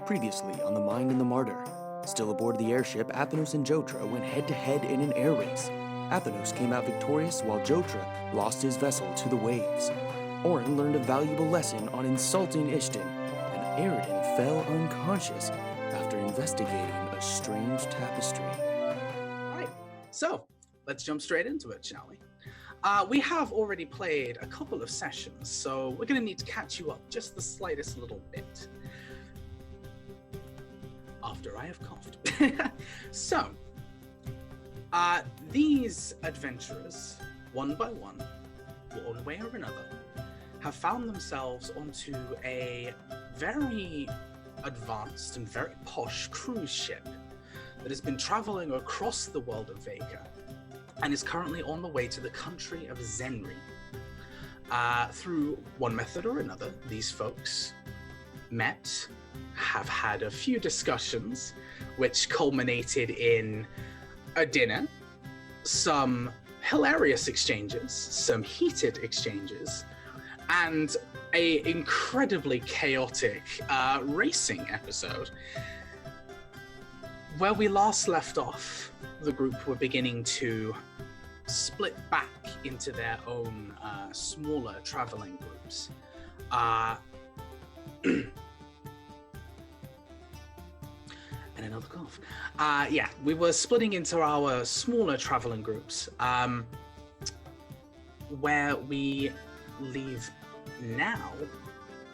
Previously on The Mind and the Martyr. Still aboard the airship, Athenos and Jotra went head-to-head in an air race. Athenos came out victorious while Jotra lost his vessel to the waves. Orin learned a valuable lesson on insulting Ishton, and Eridan fell unconscious after investigating a strange tapestry. Right, so let's jump straight into it, shall we? We have already played a couple of sessions, so we're going to need to catch you up just the slightest little bit. After I have coughed. So, these adventurers, one by one, one way or another, have found themselves onto a very advanced and very posh cruise ship that has been traveling across the world of Vega and is currently on the way to the country of Zenri. Through one method or another, these folks met, have had a few discussions, which culminated in a dinner, some hilarious exchanges, some heated exchanges, and a incredibly chaotic racing episode. Where we last left off, the group were beginning to split back into their own smaller traveling groups. And another cough. We were splitting into our smaller traveling groups, where we leave now,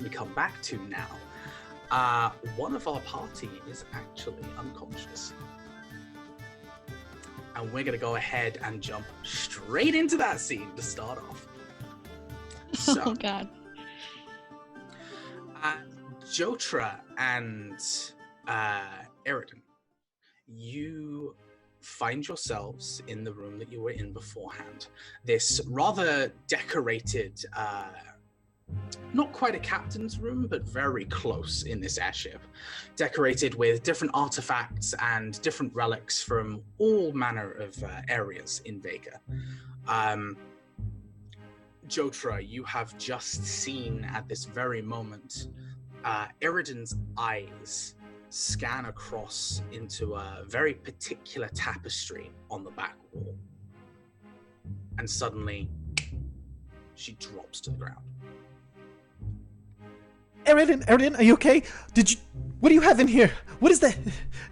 we come back to now. One of our party is actually unconscious. And we're going to go ahead and jump straight into that scene to start off. So, oh, God. Jotra and Eridan, you find yourselves in the room that you were in beforehand. This rather decorated, not quite a captain's room, but very close in this airship. Decorated with different artifacts and different relics from all manner of areas in Vega. Jotra, you have just seen at this very moment Eridan's eyes scan across into a very particular tapestry on the back wall. And suddenly, she drops to the ground. Eridan, are you okay? What do you have in here? What is that?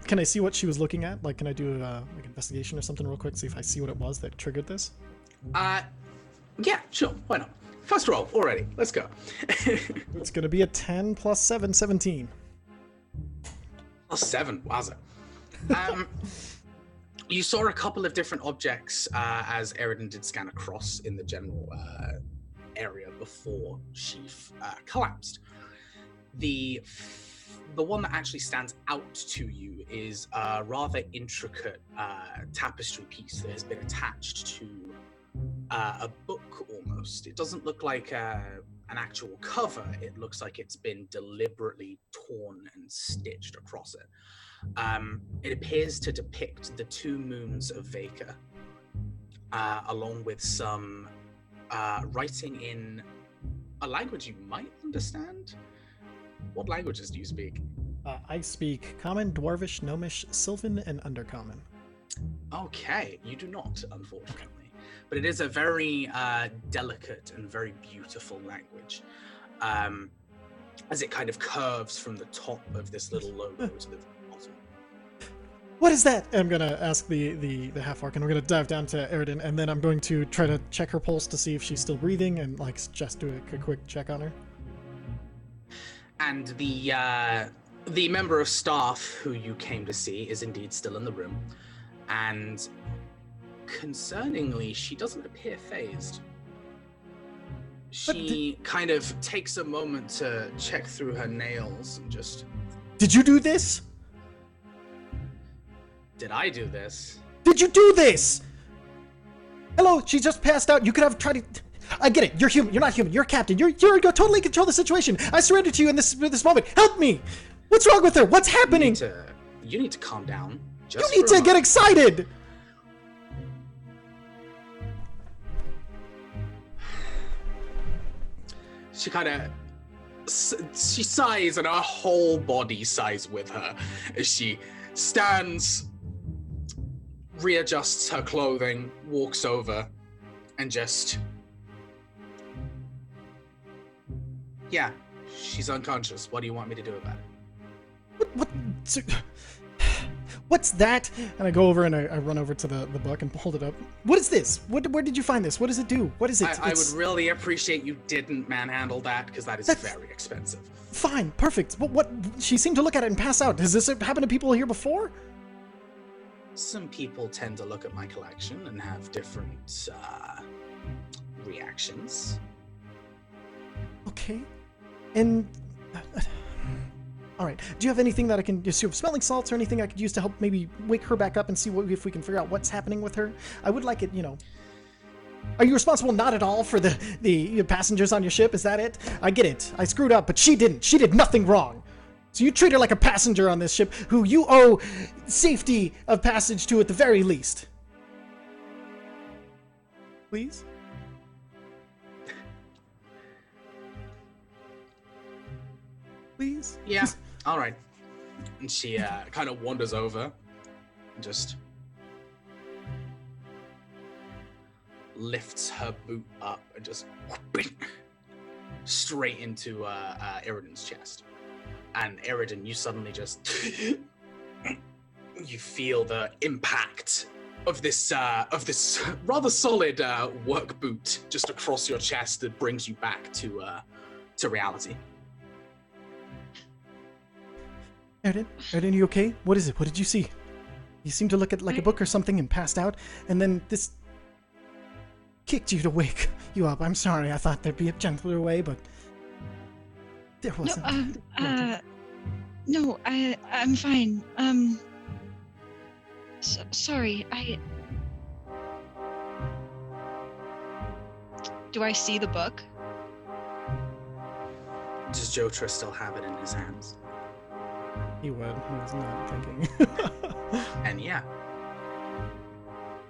Can I see what she was looking at? Like, can I do like investigation or something real quick, see if I see what it was that triggered this? Yeah, sure, why not? First roll, already, let's go. It's gonna be a 10 plus 7, 17. Plus 7, wowza. You saw a couple of different objects as Eridan did scan across in the general area before she collapsed. The one that actually stands out to you is a rather intricate tapestry piece that has been attached to a book almost. It doesn't look like an actual cover. It looks like it's been deliberately torn and stitched across it. It appears to depict the two moons of Vega, along with some writing in a language you might understand. What languages do you speak? I speak Common, Dwarvish, Gnomish, Sylvan, and Undercommon. Okay, you do not, unfortunately. But it is a very delicate and very beautiful language, as it kind of curves from the top of this little logo to the bottom. What is that? I'm gonna ask the half-orc, and we're gonna dive down to Eridan, and then I'm going to try to check her pulse to see if she's still breathing, and like just do a quick check on her. And the member of staff who you came to see is indeed still in the room, and concerningly, she doesn't appear phased. She kind of takes a moment to check through her nails and just... Did you do this? Did I do this? Did you do this? Hello, she just passed out. You could have tried to... I get it. You're human. You're not human. You're a captain. You're going to totally control the situation. I surrender to you in this moment. Help me. What's wrong with her? What's happening? You need to calm down. You need to get excited. She kind of she sighs, and her whole body sighs with her as she stands, readjusts her clothing, walks over, and just... Yeah, she's unconscious. What do you want me to do about it? What? What's that? And I go over and I run over to the book and hold it up. What is this? Where did you find this? What does it do? What is it? I would really appreciate you didn't manhandle that, because that's very expensive. Fine, perfect. But what? She seemed to look at it and pass out. Has this happened to people here before? Some people tend to look at my collection and have different reactions. Okay. And all right. Do you have anything that I can just smelling salts or anything I could use to help maybe wake her back up and see if we can figure out what's happening with her? I would like it, Are you responsible? Not at all for the passengers on your ship. Is that it? I get it. I screwed up, but she didn't. She did nothing wrong. So you treat her like a passenger on this ship who you owe safety of passage to at the very least. Please? Please? Yeah, all right. And she kind of wanders over and just lifts her boot up and just straight into Eridan's chest. And Eridan, you suddenly just you feel the impact of this rather solid work boot just across your chest that brings you back to reality. Eridan, you okay? What is it? What did you see? You seemed to look at like a book or something and passed out, and then this kicked you to wake you up. I'm sorry, I thought there'd be a gentler way, but there wasn't. No, I'm fine. Sorry, Do I see the book? Does Jotra still have it in his hands? He would. He was not thinking. And yeah.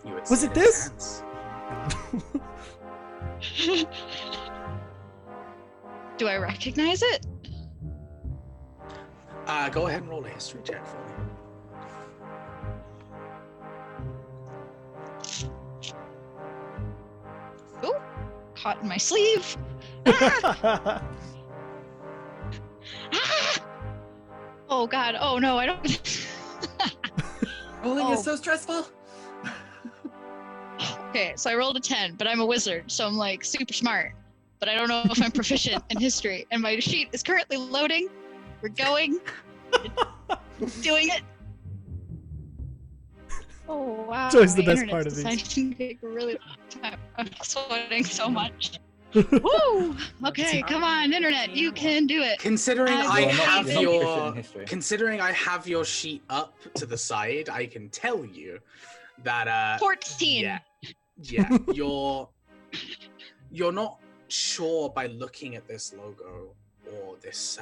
You would was see it this? Do I recognize it? Go ahead and roll a history check for me. Ooh, caught in my sleeve. Oh God! Oh no! I don't. Rolling is so stressful. Okay, so I rolled a 10, but I'm a wizard, so I'm like super smart. But I don't know if I'm proficient in history, and my sheet is currently loading. We're going. Doing it. Oh wow! It's always the My best internet's part of these. decided to take a really long time. I'm sweating so much. Woo! Okay, come on, internet, you can do it. Considering I You're not have proficient your in history. considering I have your sheet up to the side, I can tell you that 14. yeah, you're not sure by looking at this logo or this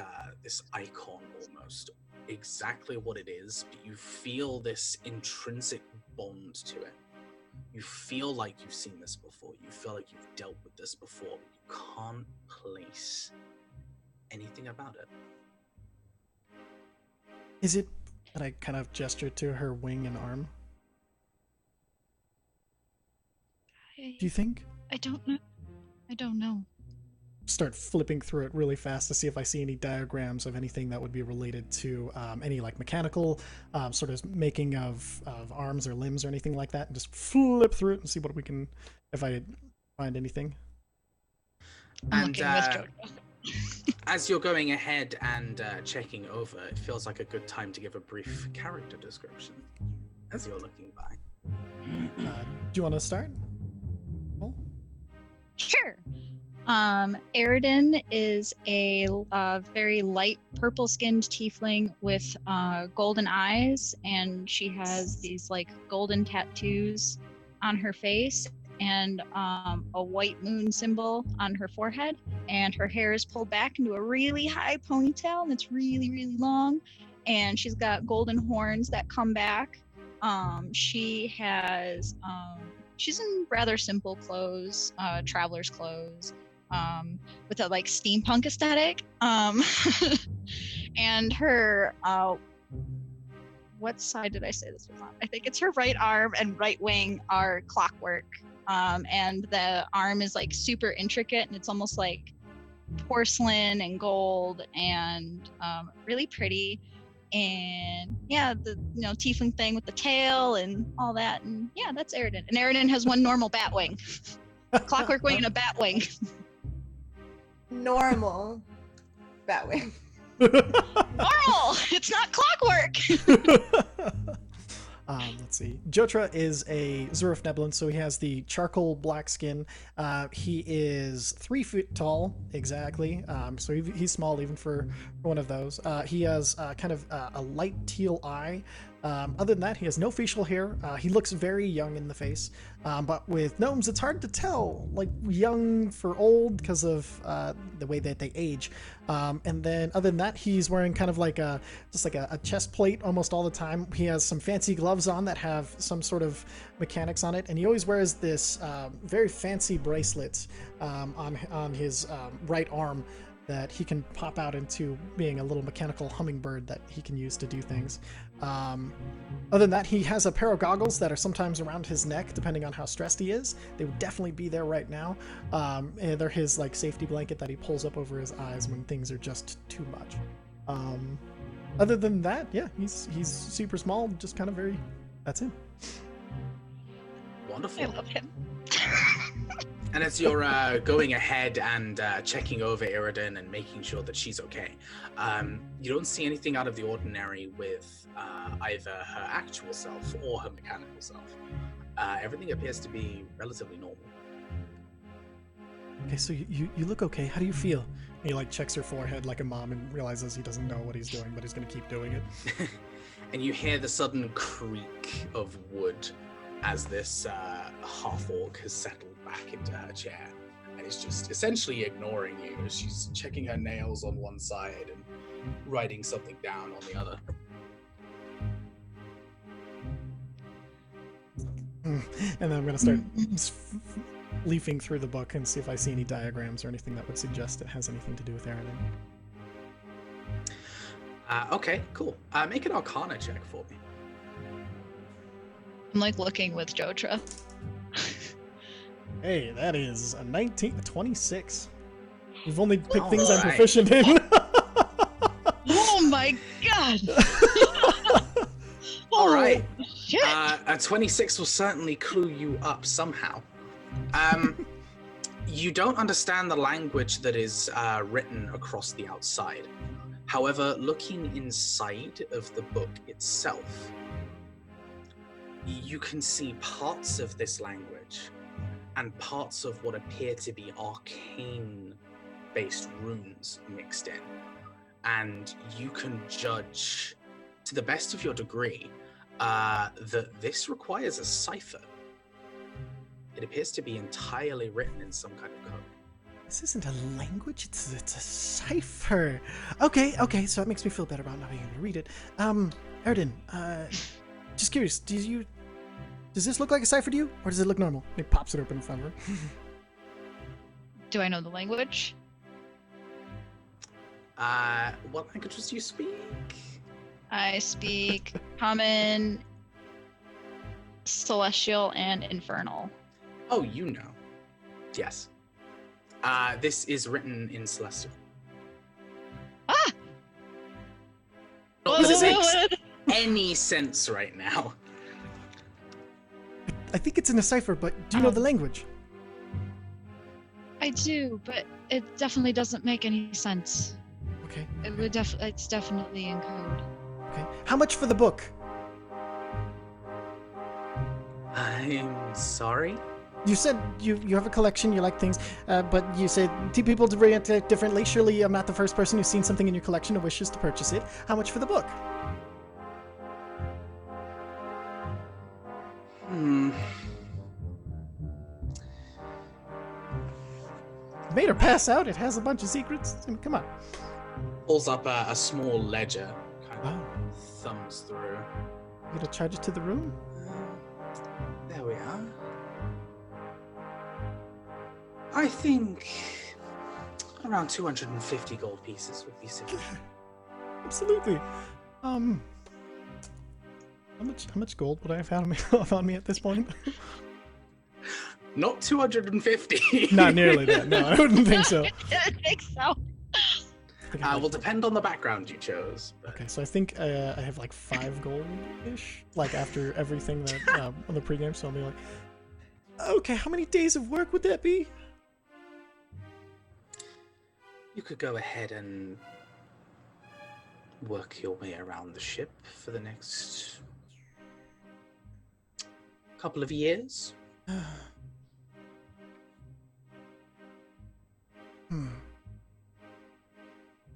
icon almost exactly what it is, but you feel this intrinsic bond to it. You feel like you've seen this before. You feel like you've dealt with this before, but you can't place anything about it. Is it? And I kind of gesture to her wing and arm. Do you think? I don't know. I don't know. Start flipping through it really fast to see if I see any diagrams of anything that would be related to any like mechanical sort of making of arms or limbs or anything like that, and just flip through it and see what we can, if I find anything. I'm And looking with as you're going ahead and checking over, it feels like a good time to give a brief character description as you're looking by. Do you want to start? Well, Sure. Eridan is a very light purple-skinned tiefling with golden eyes, and she has these like golden tattoos on her face and a white moon symbol on her forehead, and her hair is pulled back into a really high ponytail, and it's really, really long, and she's got golden horns that come back. She's in rather simple clothes, traveler's clothes. with a like steampunk aesthetic. And her what side did I say this was on? I think it's her right arm and right wing are clockwork. And the arm is like super intricate, and it's almost like porcelain and gold and really pretty. And yeah, the tiefling thing with the tail and all that, and yeah, that's Aridin. And Aridin has one normal bat wing, clockwork wing and a bat wing. Normal. Batwing. Normal. It's not clockwork. Let's see. Jotra is a Zurif Neblin, so he has the charcoal black skin. He is 3 feet tall, exactly. So he's small even for one of those. He has kind of a light teal eye. Other than that, he has no facial hair. He looks very young in the face. But with gnomes, it's hard to tell, like young for old because of the way that they age. And then other than that, he's wearing kind of like just like a chest plate almost all the time. He has some fancy gloves on that have some sort of mechanics on it. And he always wears this very fancy bracelet on his right arm that he can pop out into being a little mechanical hummingbird that he can use to do things. Other than that, he has a pair of goggles that are sometimes around his neck, depending on how stressed he is. They would definitely be there right now. And they're his like safety blanket that he pulls up over his eyes when things are just too much. Other than that, yeah, he's super small, just kind of very. That's him. Wonderful. I love him. And as you're going ahead and checking over Iridan and making sure that she's okay, you don't see anything out of the ordinary with either her actual self or her mechanical self. Everything appears to be relatively normal. Okay, so you look okay. How do you feel? And he like checks her forehead like a mom and realizes he doesn't know what he's doing, but he's gonna keep doing it. And you hear the sudden creak of wood as this half-orc has settled back into her chair and is just essentially ignoring you as she's checking her nails on one side and writing something down on the other. And then I'm going to start leafing through the book and see if I see any diagrams or anything that would suggest it has anything to do with Aridin. Okay, cool. Make an Arcana check for me. I'm like looking with Jotra. Hey, that is a 26. We've only picked All things I'm right. proficient in. Oh my god! All right. Shit. A 26 will certainly clue you up somehow. You don't understand the language that is written across the outside. However, looking inside of the book itself, you can see parts of this language and parts of what appear to be arcane-based runes mixed in. And you can judge, to the best of your degree, that this requires a cipher. It appears to be entirely written in some kind of code. This isn't a language, it's a cipher. Okay, so it makes me feel better about not being able to read it. Aridin, just curious, does this look like a cipher to you, or does it look normal? He pops it open in front of her. Do I know the language? What languages do you speak? I speak Common, Celestial, and Infernal. Oh, you know. Yes. This is written in Celestial. Ah! Not that it makes any sense right now. I think it's in a cipher, but do you know the language? I do, but it definitely doesn't make any sense. Okay. It's definitely in code. Okay. How much for the book? I'm sorry? You said you have a collection, you like things, but you said two people to react differently. Surely I'm not the first person who's seen something in your collection and wishes to purchase it. How much for the book? Made her pass out. It has a bunch of secrets. I mean, come on. Pulls up a small ledger, kind of Wow. thumbs through. You gonna charge it to the room? There we are. I think Around 250 gold pieces would be sufficient. Absolutely. How much gold would I have had on me at this point? Not 250. Not nearly that. No, I wouldn't think so. I think so. Will depend on the background you chose. But... Okay, so I think I have like 5 gold-ish, like after everything that on the pregame. So I'll be like, okay, how many days of work would that be? You could go ahead and work your way around the ship for the next couple of years.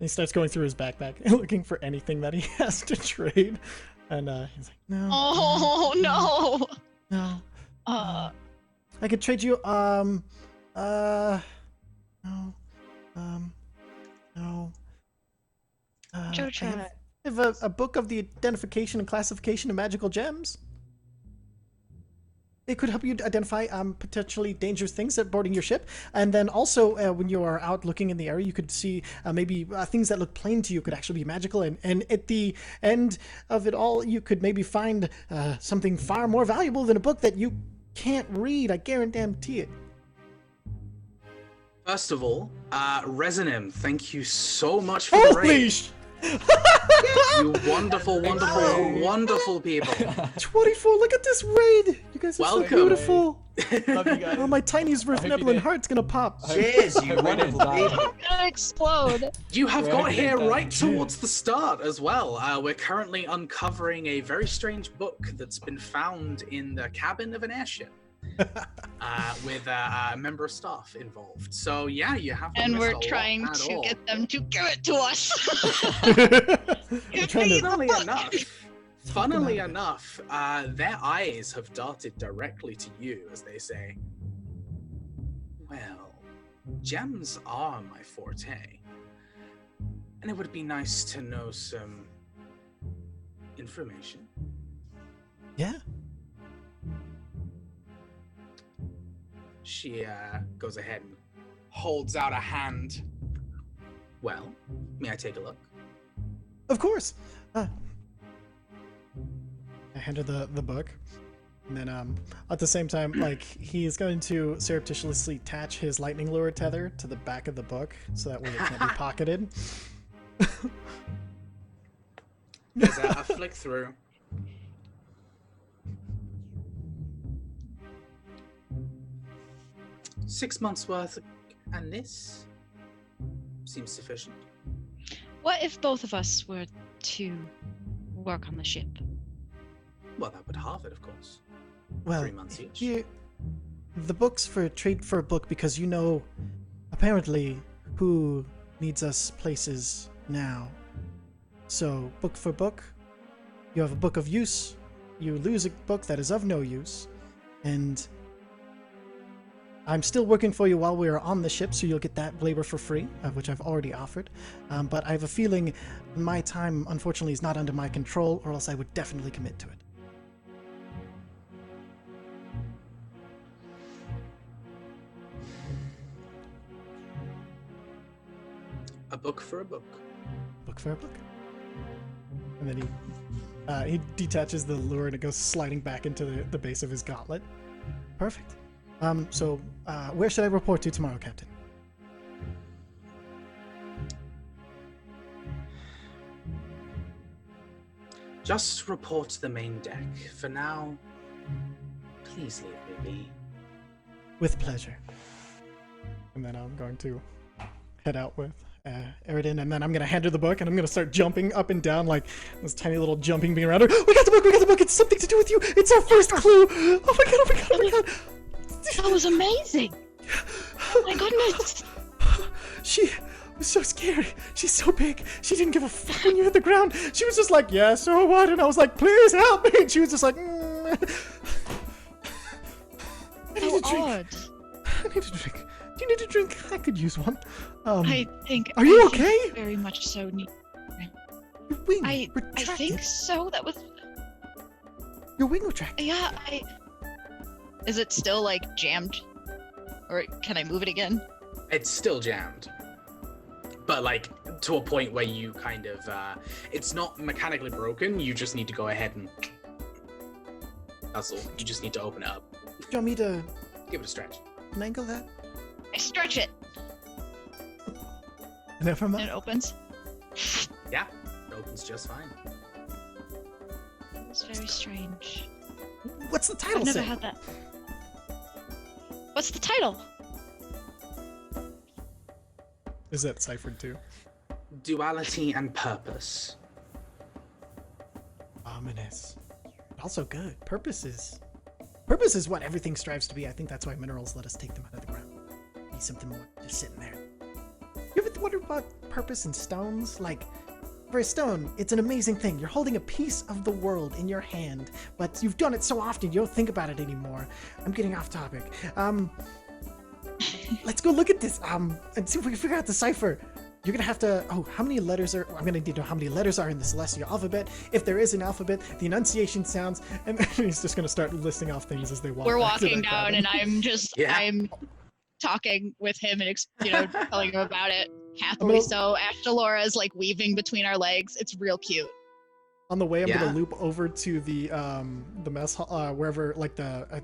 He starts going through his backpack and looking for anything that he has to trade, and he's like, "No, Oh no! no, Uh, I could trade you, no, no. Jotra. I have a book of the identification and classification of magical gems. It could help you identify potentially dangerous things that boarding your ship, and then also when you are out looking in the area, you could see maybe things that look plain to you could actually be magical, and at the end of it all, you could maybe find something far more valuable than a book that you can't read. I guarantee it. First of all, Resonim, thank you so much for the Holy raid. You wonderful, wonderful, wonderful people. 24, look at this raid! You guys are Welcome. so beautiful! Love you guys. Oh, my tiniest benevolent heart's gonna pop. Cheers, you wonderful people. I'm gonna explode. You have We're got gonna here get that. right towards the start as well. We're currently uncovering a very strange book that's been found in the cabin of an airship. With a member of staff involved. So yeah, you have to And miss we're a lot trying at to all. get them to give it to us. You're trying to... Funnily enough, their eyes have darted directly to you as they say, well, gems are my forte, and it would be nice to know some information. Yeah. She goes ahead and holds out a hand. Well, may I take a look? Of course. I hand her the book, and then at the same time, like, he is going to surreptitiously attach his lightning lure tether to the back of the book, so that way it can't be pocketed. There's a flick through. $6 months worth, and this seems sufficient. What if both of us were to work on the ship? Well, that would halve it, of course. Well, 3 months each. the book's for trade for a book because you know, apparently, who needs us places now. So, book for book, you have a book of use, you lose a book that is of no use, and I'm still working for you while we are on the ship, so you'll get that labor for free, which I've already offered. But I have a feeling my time, unfortunately, is not under my control, or else I would definitely commit to it. A book for a book. Book for a book. And then he detaches the lure and it goes sliding back into the base of his gauntlet. Perfect. So where should I report to tomorrow, Captain? Just report to the main deck. For now, please leave me be. With pleasure. And then I'm going to head out with Eridan, and then I'm going to hand her the book, and I'm going to start jumping up and down like this tiny little jumping being around her. We got the book! We got the book! It's something to do with you! It's our first clue! Oh my god, oh my god, oh my god! That was amazing. Oh my goodness. She was so scary. She's so big. She didn't give a fuck when you hit the ground. She was just like, yeah, so what? And I was like, please help me. And she was just like, I need How a drink. odd. I need a drink. Do you need a drink? I could use one. I think. Are you I think okay? Very much so. Your wing I retracted. think so. That was. Your wing retracted. Yeah. Is it still like jammed, or can I move it again? It's still jammed. but like to a point where you kind of it's not mechanically broken. You just need to go ahead and that's all. You just need to open it up. Do you want me to Give it a stretch. mangle that? I stretch it, Never and mind. it opens. Yeah, it opens just fine. It's very strange. What's the title I've never say? had that. What's the title? Is that ciphered too? Duality and purpose. Ominous. But also good. Purpose is what everything strives to be. I think that's why minerals let us take them out of the ground. Be something more just sitting there. You ever wondered about purpose in stones? Like, for a stone, it's an amazing thing. You're holding a piece of the world in your hand, but you've done it so often you don't think about it anymore. I'm getting off topic. Let's go look at this, and see if we can figure out the cipher. You're gonna have to, how many letters are, I'm gonna need to know how many letters are in the Celestial alphabet. If there is an alphabet, the enunciation sounds, and then he's just gonna start listing off things as they walk. We're back to walking their down, cabin. and I'm just Yeah. I'm talking with him and telling him about it. Happily gonna- so. Ashtalora is like weaving between our legs. It's real cute. On the way, I'm Yeah. gonna loop over to the mess hall, wherever, like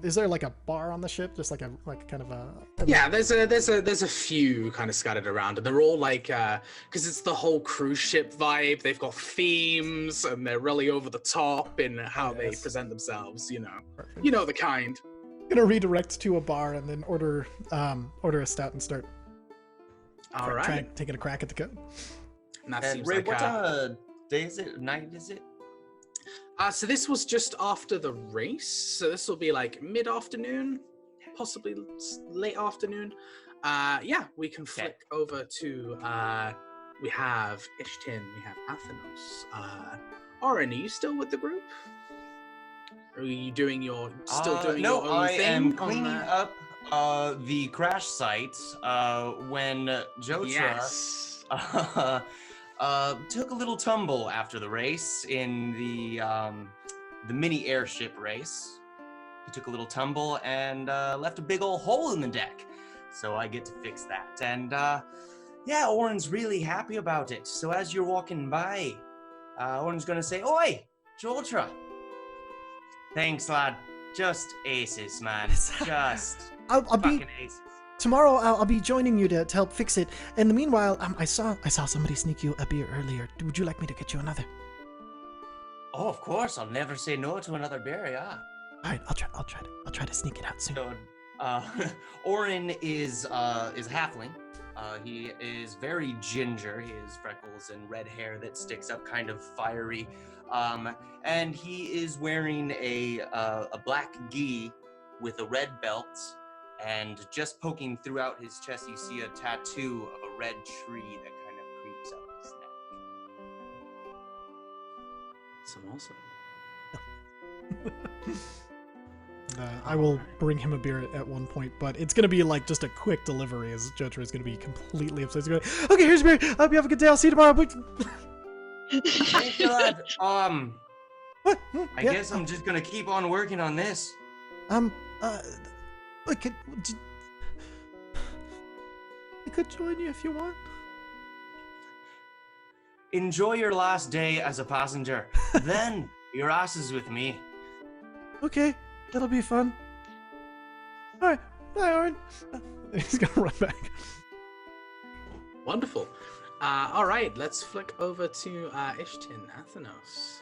is there like a bar on the ship? Just like kind of a. Yeah, there's a few kind of scattered around, and they're all like because it's the whole cruise ship vibe. They've got themes, and they're really over the top in how they Yes. present themselves. Perfect. You know the kind. Gonna redirect to a bar and then order a stout and start All right, taking a crack at the code. and that And seems Ray, like what day is it? Night is it? so this was just after the race, so this will be like mid-afternoon, possibly late afternoon. Yeah, we can flick over to we have Ishtin, we have Athenos. Oren, are you still with the group? Or are you doing your doing no, your own I thing? am on cleaning the- up the crash site when Jotra Yes. took a little tumble after the race in the mini airship race. He took a little tumble and left a big old hole in the deck. So I get to fix that. And yeah, Oren's really happy about it. So as you're walking by, Oren's gonna say, "Oi, Jotra." Thanks, lad. Just aces, man. Just I'll be fucking aces. tomorrow. I'll be joining you to help fix it. In the meanwhile, I saw somebody sneak you a beer earlier. Would you like me to get you another? Oh, of course. I'll never say no to another beer, yeah. All right, I'll try to sneak it out soon. So, Oren is a halfling. He is very ginger. He has freckles and red hair that sticks up, kind of fiery. And he is wearing a black gi with a red belt, and just poking throughout his chest, you see a tattoo of a red tree that kind of creeps up his neck. Awesome. I will bring him a beer at one point, but it's gonna be like just a quick delivery, as Jotra is gonna be completely upset. He's going, okay, here's your beer. Hope you have a good day. I'll see you tomorrow. But Thank you, lad. what? I guess I'm just gonna keep on working on this. Look, I could join you if you want. Enjoy your last day as a passenger. Then your ass is with me. Okay, that'll be fun. All right, bye, Oren. He's gonna run back. Wonderful. All right, let's flick over to Ishtin, Athenos.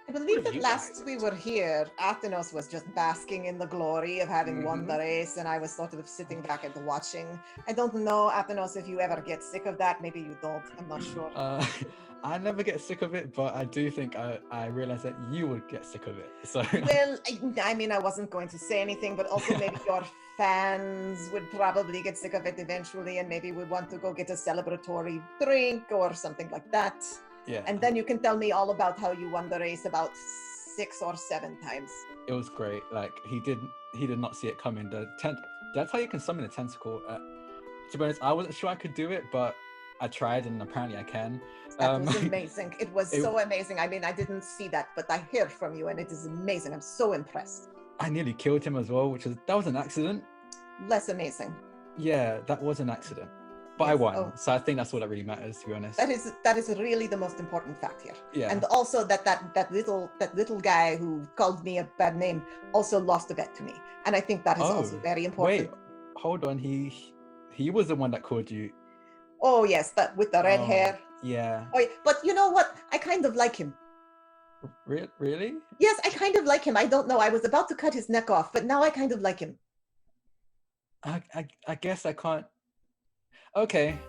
I believe What have that you last guys- we were here, Athenos was just basking in the glory of having won Mhm. the race, and I was sort of sitting back and watching. I don't know, Athenos, if you ever get sick of that. Maybe you don't. I'm not sure. I never get sick of it, but I do think I realized that you would get sick of it. So Well, I mean, I wasn't going to say anything, but also maybe your fans would probably get sick of it eventually, and maybe we want to go get a celebratory drink or something like that. yeah, And then you can tell me all about how you won the race about 6 or 7 times. it was great. Like he did not see it coming. That's how you can summon a tentacle. To be honest, I wasn't sure I could do it, but I tried, and apparently I can. That was amazing. It was it- so amazing. I mean, I didn't see that, but I hear from you, and it is amazing. I'm so impressed. I nearly killed him as well, that was an accident. Less amazing. Yeah, that was an accident. But I Yes, won, oh. so I think that's all that really matters, to be honest. That is really the most important fact here. Yeah. And also that little guy who called me a bad name also lost a bet to me, and I think that is also very important. Wait, hold on. He was the one that called you. Oh yes, that with the red Oh, hair. Yeah. Oh, yeah. But you know what? I kind of like him. Really? Yes, I kind of like him. I don't know. I was about to cut his neck off, but now I kind of like him. I guess I can't. Okay.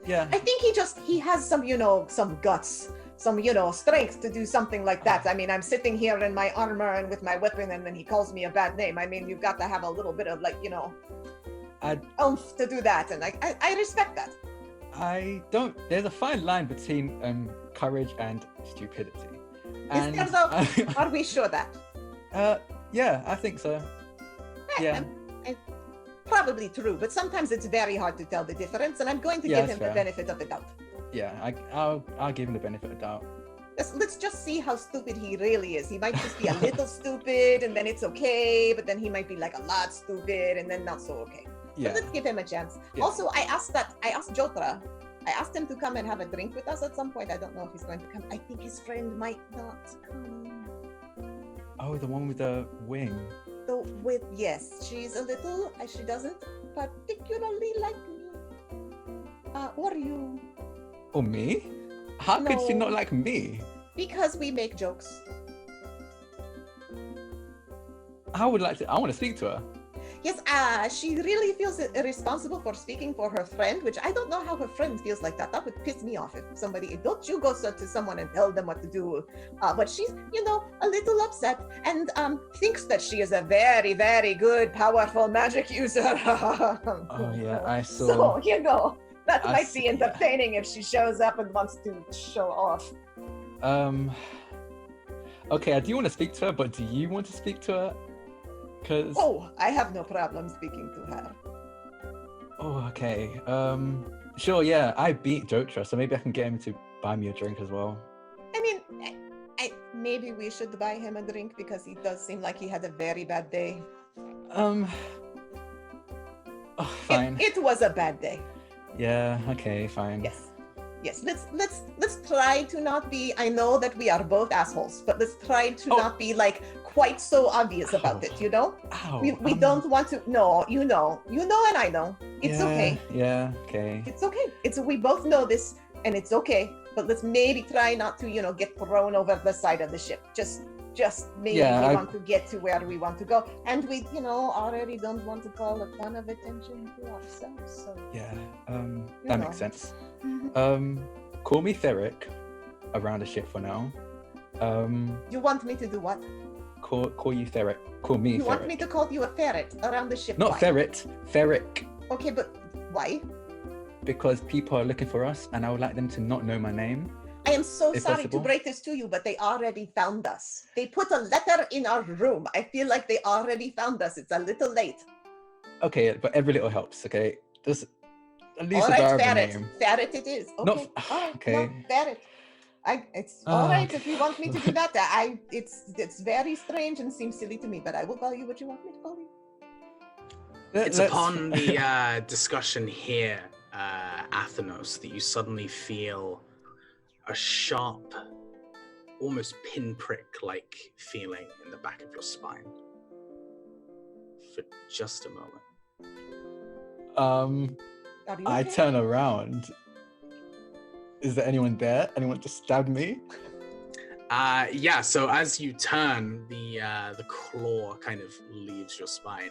Yeah. I think he has some, some guts, some, strength to do something like that. I mean, I'm sitting here in my armor and with my weapon, and then he calls me a bad name. I mean, you've got to have a little bit of oomph to do that, and I respect that. I don't. There's a fine line between courage and stupidity. Is there though? Are we sure that? Yeah, I think so. Yeah. Probably true, but sometimes it's very hard to tell the difference, and I'm going to Yeah, give him that's the fair. benefit of the doubt. Yeah, I'll give him the benefit of the doubt. Let's just see how stupid he really is. He might just be a little stupid, and then it's okay, but then he might be like a lot stupid, and then not so okay. Yeah. But let's give him a chance. Yeah. Also, I asked Jotra. I asked him to come and have a drink with us at some point. I don't know if he's going to come. I think his friend might not come. Oh, the one with the wing. So yes, she doesn't particularly like me. Or you. Or me? How could she No. not like me? Because we make jokes. I want to speak to her. Yes, she really feels responsible for speaking for her friend, which I don't know how her friend feels like that. That would piss me off if don't you go to someone and tell them what to do. But she's, a little upset and thinks that she is a very, very good, powerful magic user. Oh yeah, I saw. So, that I might be see, yeah. entertaining if she shows up and wants to show off. Okay, I do want to speak to her, but do you want to speak to her? Cause. Oh, I have no problem speaking to her. Oh, okay. Sure, yeah. I beat Jotra, so maybe I can get him to buy me a drink as well. I mean, maybe we should buy him a drink because he does seem like he had a very bad day. Oh, fine. It was a bad day. Yeah. Okay. Fine. Yes. Let's try to not be. I know that we are both assholes, but let's try to not be like quite so obvious about it. Ow, We don't want to. No, you know, and I know. It's okay. Yeah. Okay. It's okay. We both know this, and it's okay. But let's maybe try not to, get thrown over the side of the ship. Just maybe we want to get to where we want to go, and we, already don't want to call a ton of attention to ourselves. So Yeah. That makes know. sense. Call me Theric around the ship for now. You want me to do what? Call you Theric. Call me You Theric. want me to call you a ferret around the ship? Not Why? ferret. Theric. Okay, but why? Because people are looking for us, and I would like them to not know my name. I am so If sorry possible. to break this to you, but they already found us. They put a letter in our room. I feel like they already found us. It's a little late. Okay, but every little helps. Okay, just at least All a right, bearable ferret. name. Ferret it is. Okay. Not- All right. okay. No, ferret. It's all right if okay. you want me to do that. It's very strange and seems silly to me, but I will call you what you want me to call you. It's Let's- upon the discussion here, Athenos, that you suddenly feel a sharp, almost pinprick-like feeling in the back of your spine. For just a moment. Are you I okay? turn around. Is there anyone there? Anyone to stab me? Yeah, so as you turn, the claw kind of leaves your spine.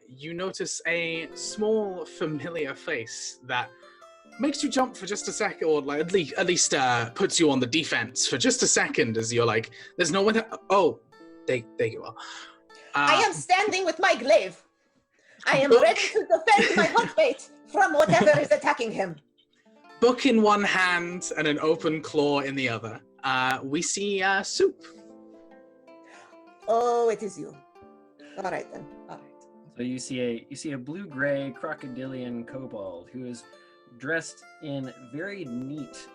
You notice a small, familiar face that makes you jump for just a second, or like at least puts you on the defense for just a second, as you're like, "There's no one." Oh, there you are. I am standing with my glaive. I am Book. ready to defend my hotmate from whatever is attacking him. Book in one hand and an open claw in the other. We see Soup. Oh, it is you. All right then. All right. So you see a blue-gray crocodilian kobold who is dressed in very neat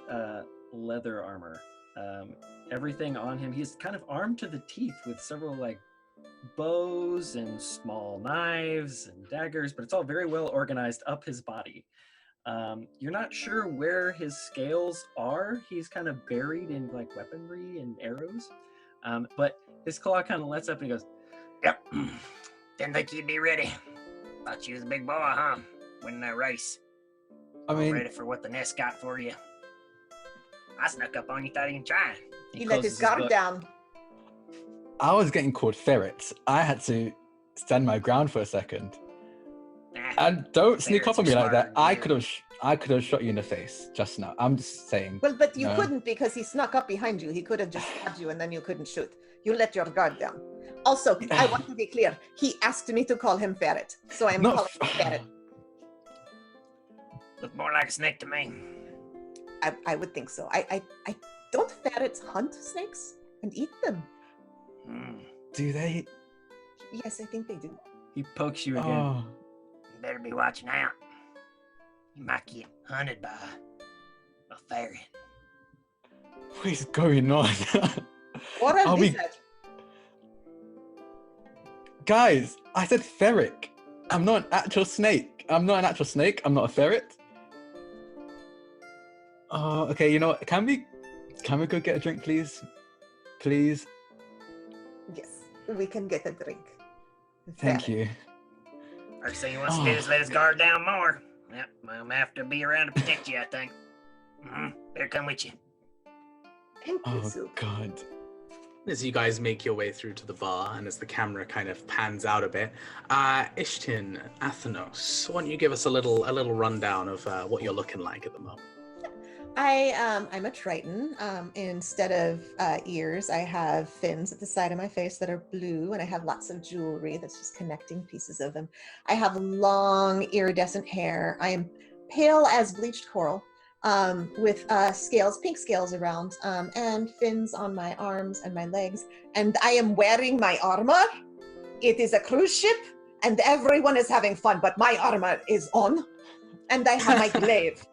leather armor. Everything on him, he's kind of armed to the teeth with several like bows and small knives and daggers, but it's all very well organized up his body. You're not sure where his scales are. He's kind of buried in like weaponry and arrows. But his claw kind of lets up and he goes, Yep. Didn't think you'd be ready. Thought you was a big boy, huh? Winning that race. I mean, Ready for what the nest got for you. I snuck up on you, thought even trying. He let his closes guard book. down. I was getting called ferret. I had to stand my ground for a second. Nah, And don't sneak Ferrets up on me are like that. smarter than you. I could have shot you in the face just now. I'm just saying. Well, but you No. couldn't because he snuck up behind you. He could have just stabbed you and then you couldn't shoot. You let your guard down. Also, I want to be clear. He asked me to call him Ferret, so I am No. calling him Ferret. Look more like a snake to me. I would think so. I don't ferrets hunt snakes and eat them? Hmm. Do they? Yes, I think they do. He pokes you again. Oh, You better be watching out. You might get hunted by a ferret. what is going on? What are Are we- these? Guys, I said ferret. I'm not an actual snake. I'm not a ferret. Oh, okay. You know what? Can we go get a drink, please? Please. Yes, we can get a drink. Thank Ferret. you. First thing he wants to do is let his guard down more. Yep, I'm gonna have to be around to protect you, I think. Better come with you. Thank you, Oh Sue. God. As you guys make your way through to the bar, and as the camera kind of pans out a bit, Ishtin, Athenos, why don't you give us a little rundown of what you're looking like at the moment? I'm a Triton. Instead of ears, I have fins at the side of my face that are blue, and I have lots of jewelry that's just connecting pieces of them. I have long iridescent hair. I am pale as bleached coral, with scales, pink scales around, and fins on my arms and my legs. And I am wearing my armor. It is a cruise ship, and everyone is having fun, but my armor is on. And I have my glaive,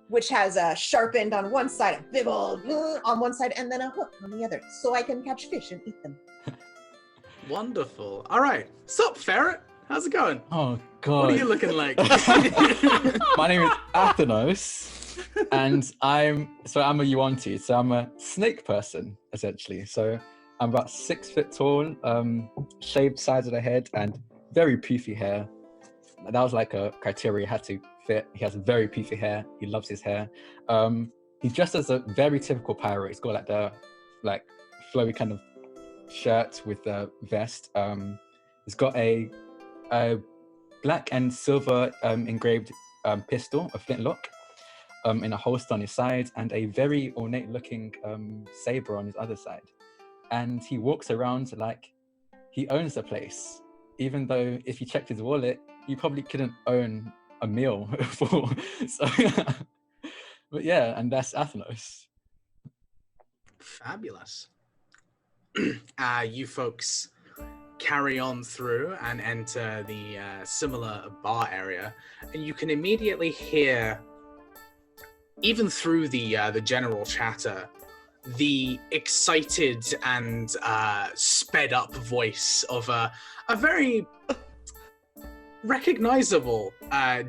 which has a sharp end on one side, a bibble on one side, and then a hook on the other, so I can catch fish and eat them. Wonderful. All right. Sup, Ferret? How's it going? Oh God. What are you looking like? My name is Athenos, and I'm a Yuan-Ti, so I'm a snake person essentially. So I'm about 6 foot tall, shaved sides of the head, and very poofy hair. That was like a criteria he had to fit. He has very poofy hair. He loves his hair. He dressed as a very typical pirate. He's got like the flowy kind of shirt with the vest. He's got a black and silver engraved pistol, a flintlock, in a holster on his side, and a very ornate looking saber on his other side. And he walks around like he owns the place, even though if you checked his wallet, you probably couldn't own a meal for. So, but yeah, and that's Athenos. Fabulous. You folks carry on through and enter the similar bar area, and you can immediately hear, even through the general chatter, the excited and sped up voice of a very recognizable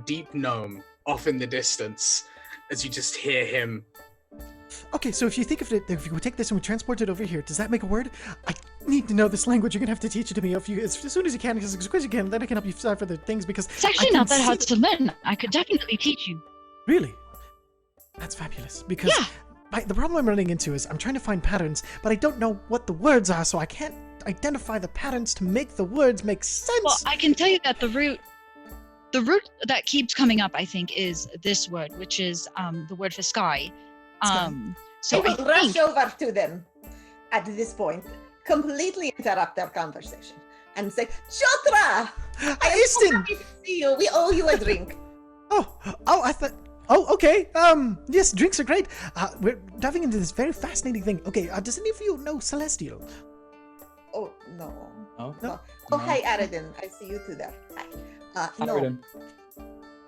deep gnome off in the distance, as you just hear him. Okay, so if you think of it, if we take this and we transport it over here, does that make a word? I need to know this language. You're gonna have to teach it to me as soon as you can, as quick as you can. Then I can help you decipher the things because It's actually I not can that hard see- to learn. I could definitely teach you. Really? That's fabulous. Because Yeah. the problem I'm running into is I'm trying to find patterns, but I don't know what the words are, so I can't identify the patterns to make the words make sense. Well, I can tell you that the root that keeps coming up, I think, is this word, which is the word for sky. So I I will rush think over to them at this point, completely interrupt their conversation, and say, Jotra! I am so Aistin! happy to see you. We owe you a drink. I thought. Oh, okay. Yes, drinks are great. We're diving into this very fascinating thing. Okay, does any of you know Celestial? Oh, no. Oh, No. Oh, No. hi, Aridin. I see you two there. Hi. No, Aridin.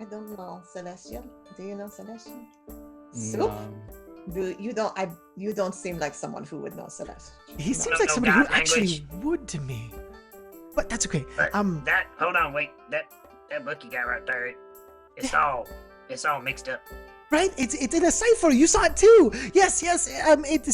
I don't know Celestial. Do you know Celestial? Soup? No. You don't seem like someone who would know Celestial. He No. seems don't like know somebody who God actually language. would to me. But that's okay. But hold on, wait. That book you got right there, it's all It's all mixed up. Right? It's in a cipher. You saw it too. Yes.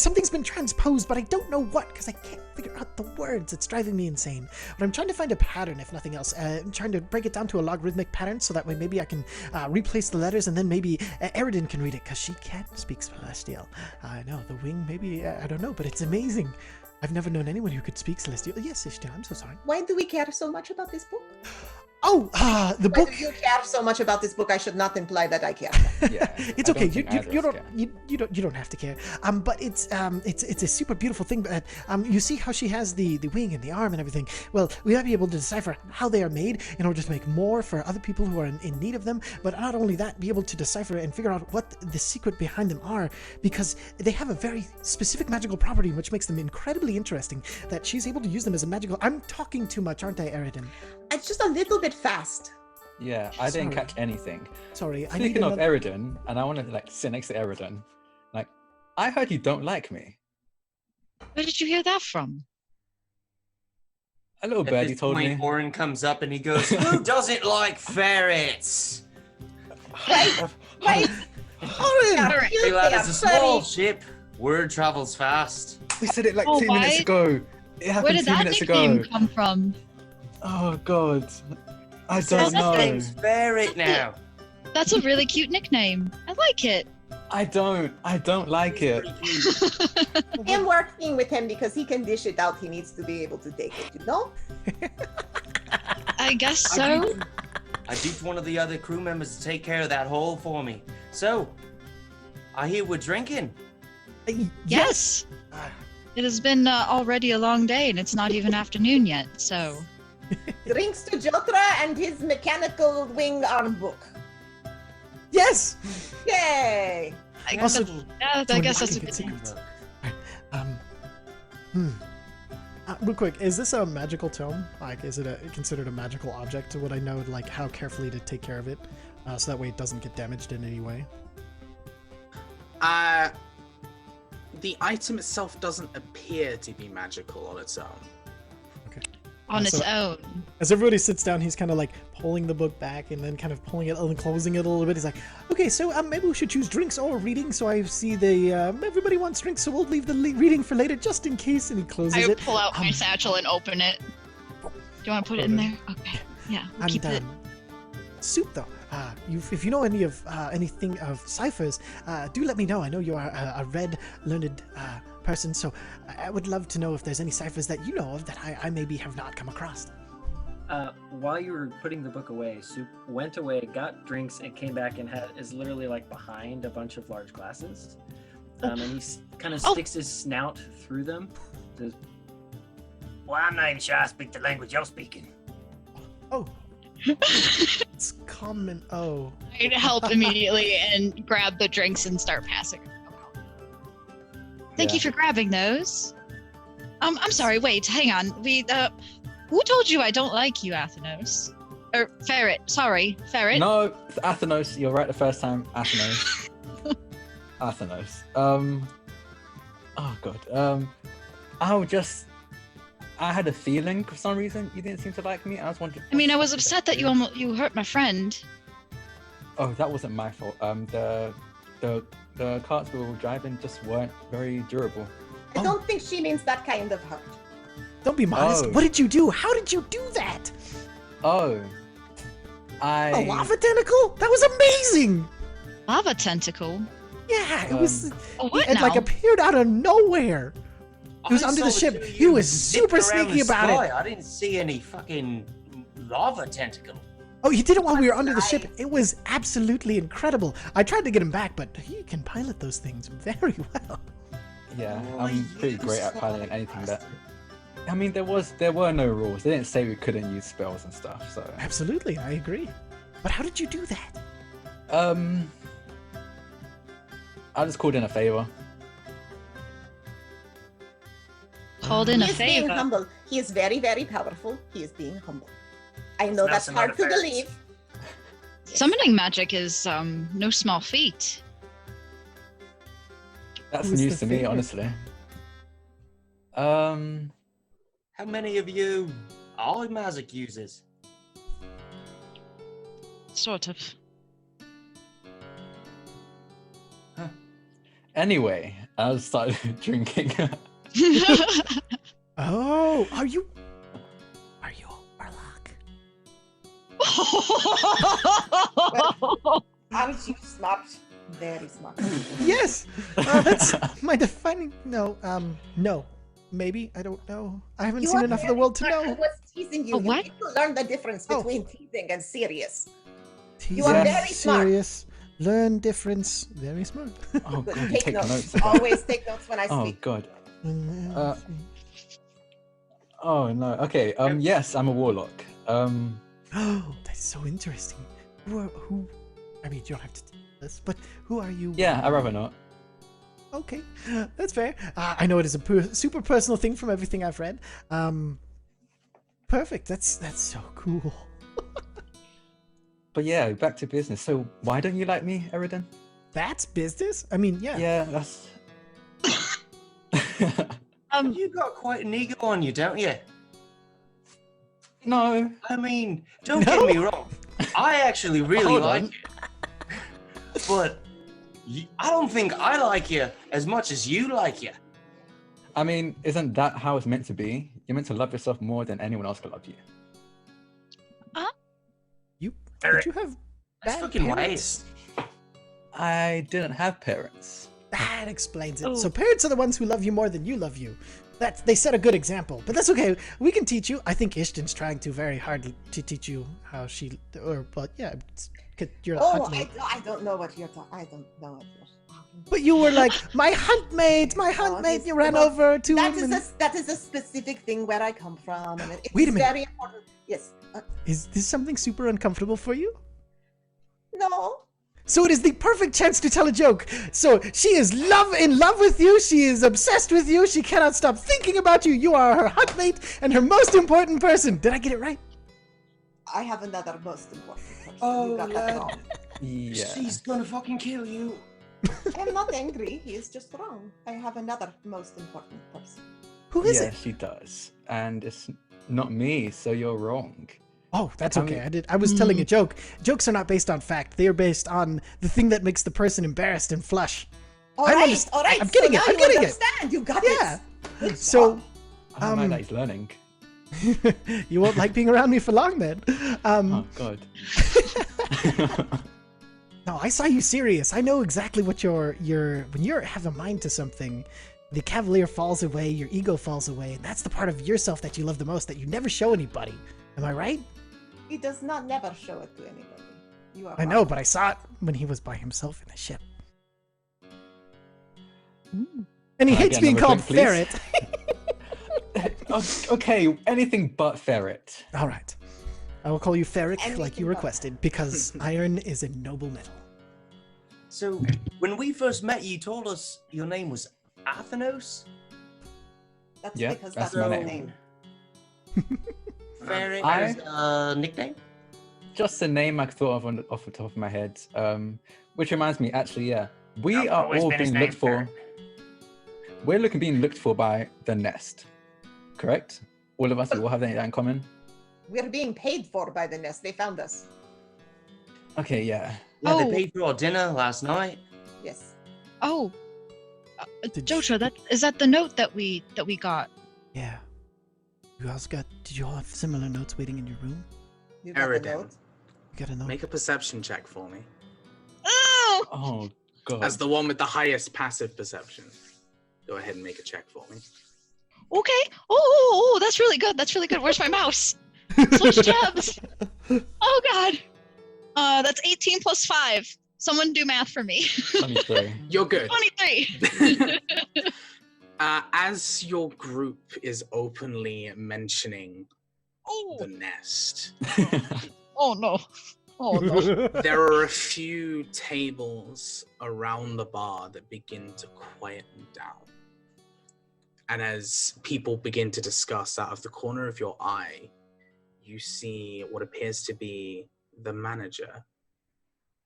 Something's been transposed, but I don't know what because I can't figure out the words. It's driving me insane. But I'm trying to find a pattern, if nothing else. I'm trying to break it down to a logarithmic pattern so that way maybe I can replace the letters and then maybe Eridan can read it because she can't speak Celestial. I know the wing. Maybe I don't know, but it's amazing. I've never known anyone who could speak Celestial. Yes, Ishtar, I'm so sorry. Why do we care so much about this book? Oh, the Why book. do you care so much about this book? I should not imply that I care. Yeah, It's I okay. don't think either You of us don't you don't have to care. But it's a super beautiful thing. But you see how she has the wing and the arm and everything. Well, we might be able to decipher how they are made in order to make more for other people who are in need of them. But not only that, be able to decipher and figure out what the secret behind them are, because they have a very specific magical property which makes them incredibly interesting. That she's able to use them as a magical. I'm talking too much, aren't I, Eridan? It's just a little bit fast. Yeah, I didn't Sorry. catch anything. Sorry, I need Speaking of another... Eridan, and I want to like sit next to Eridan. Like, I heard you don't like me. Where did you hear that from? A little At birdie this told point, me. Orin comes up and he goes, "Who doesn't like ferrets?" Right? Orin! Hey lad, it's a small ship. Word travels fast. We said it like Oh, 2 minutes why? ago. It happened Where did 2 that minutes nickname ago. come from? Oh god, I Says don't that know. thing. Name's Ferret now. That's a really cute nickname. I like it. I don't like it. I'm working with him because he can dish it out. He needs to be able to take it, you know? I guess so. I duped one of the other crew members to take care of that hole for me. So, I hear we're drinking. Yes. It has been already a long day, and it's not even afternoon yet. So Drinks to Jotra and his mechanical wing arm book. Yes! Yay! Also, yeah, to I guess that's a unlock good a thing. secret. Real quick, is this a magical tome? Like, is it considered a magical object? Would I know, like, how carefully to take care of it, so that way it doesn't get damaged in any way? The item itself doesn't appear to be magical on its own. On its So- own. As everybody sits down, he's kind of like pulling the book back and then kind of pulling it and closing it a little bit. He's like, okay, so maybe we should choose drinks or reading. So I see everybody wants drinks, so we'll leave the reading for later just in case. And he closes I it. pull out my satchel and open it. Do you want to put it in there? Okay. Yeah. We'll And keep it. Soup though, if you know anything of ciphers, do let me know. I know you are a red learned person, so I would love to know if there's any ciphers that you know of that I maybe have not come across. While you were putting the book away, Soup went away, got drinks, and came back and is literally like behind a bunch of large glasses. And he kind of sticks his snout through them. Says, Well, I'm not even sure I speak the language you're speaking. Oh, it's common. Oh, I'd help immediately and grab the drinks and start passing. Thank you for grabbing those. I'm sorry. Wait, hang on. Who told you I don't like you, Athenos? Or Ferret? Sorry, Ferret. No, it's Athenos. You're right the first time. Athenos. Athenos. Oh god. I had a feeling for some reason you didn't seem to like me. I was wondering. I mean, I was upset that you hurt my friend. Oh, that wasn't my fault. The carts we were driving just weren't very durable. I don't think she means that kind of hurt. don't be modest. Oh. What did you do? How did you do that? Oh, A lava tentacle? That was amazing. Lava tentacle. Yeah, it was. Oh, what It now? like appeared out of nowhere. He was I under saw the the ship. two of He you was zipping super around sneaky the about sky. it. I didn't see any fucking lava tentacle. Oh, you did it while we were under the ship. It was absolutely incredible. I tried to get him back, but he can pilot those things very well. Yeah, Oh, I'm pretty great at piloting anything that. I mean, there were no rules. They didn't say we couldn't use spells and stuff. So Absolutely, I agree. But how did you do that? I just called in a favor. Called in a He is being favor. humble. He is very, very powerful. He is being humble. I know Smell that's some hard other to ferrets. believe. Summoning magic is no small feat. That's Who's news the to me, favorite? honestly. How many of you are magic users? Sort of. Anyway, I started drinking. Oh, are you Warlock? Aren't you smart? Very smart. Yes. That's my defining. No. No. Maybe, I don't know. I haven't You seen are enough of the very world to smart. I know. was teasing you. A what? You need to learn the difference Oh. between teasing and serious. Teasing, are very smart. serious. Learn difference. Very smart. Oh Good. god, Take notes. notes. again. Always take notes when I Oh speak. god. Oh no. Okay. Yes, I'm a warlock. Oh, that's so interesting. Who? I mean, you don't have to tell us, but who are you? Yeah, I'd rather not. Okay, that's fair. I know it is a super personal thing from everything I've read. Perfect. That's so cool. But yeah, back to business. So why don't you like me, Eridan? That's business. I mean, yeah. Yeah, that's. You got quite an ego on you, don't you? No. I mean, don't get me wrong. I actually really Hold like on. you. But I don't think I like you as much as you like you. I mean, isn't that how it's meant to be? You're meant to love yourself more than anyone else can love you. Did you have That's bad fucking parents? waste. I didn't have parents. That explains it. Oh. So parents are the ones who love you more than you love you. They set a good example, but that's okay. We can teach you. I think Ishton's trying to very hard to teach you how she, but yeah, you're a Oh, hunt mate. I don't know what you're talking. I don't know what you're talking. But you were like, my hunt mate. he's- You ran well, over to That him. is a specific thing where I come from, and it's Wait a minute. very important. Yes. Is this something super uncomfortable for you? No. So it is the perfect chance to tell a joke. So she is in love with you. She is obsessed with you. She cannot stop thinking about you. You are her hunt mate and her most important person. Did I get it right? I have another most important person. Oh, You got that yeah. wrong. Yeah. She's gonna fucking kill you. I'm not angry. He is just wrong. I have another most important person. Who is Yeah, it? she does. And it's not me, so you're wrong. Oh, that's Um, okay. I was telling a joke. Jokes are not based on fact. They are based on the thing that makes the person embarrassed and flush. All I'm right, underst- all right. I'm getting so it, now I'm you getting it. understand. You got Yeah. it. Good So- job. I don't Um, know that he's learning. You won't like being around me for long then. Oh god. No, I saw you serious. I know exactly what when you have a mind to something, the cavalier falls away, your ego falls away, and that's the part of yourself that you love the most that you never show anybody. Am I right? He does not never show it to anybody. You are. I know, but I saw it when he was by himself in the ship. And he Can I hates get being another called drink, please? Ferret. Okay, anything but ferret. All right. I will call you Ferric like Anything you but requested because iron is a noble metal. So, when we first met, you told us your name was Athenos? That's Yeah, because that's that's my my name. name. Ferret I- as a nickname? Just a name I thought of off the top of my head. Which reminds me, actually, yeah, we I've are always all been his being name, looked for. Ferret. We're being looked for by the nest, correct? All of us, we all have that in common. We're being paid for by the nest. They found us. Okay, yeah. Yeah, Oh. they paid for our dinner last night. Yes. Oh, Did Joshua, is that the note that we got? Yeah. Did you all have similar notes waiting in your room? You got the Eridan, note. You got a note? make a perception check for me. Oh, Oh god. As the one with the highest passive perception. Go ahead and make a check for me. okay. Oh, that's really good. That's really good. Where's my mouse? Switch tabs. Oh god. That's 18 plus 5. Someone do math for me. 23. You're good. 23. As your group is openly mentioning Oh, the nest, oh no. Oh no. there are a few tables around the bar that begin to quieten down. And as people begin to discuss out of the corner of your eye, you see what appears to be the manager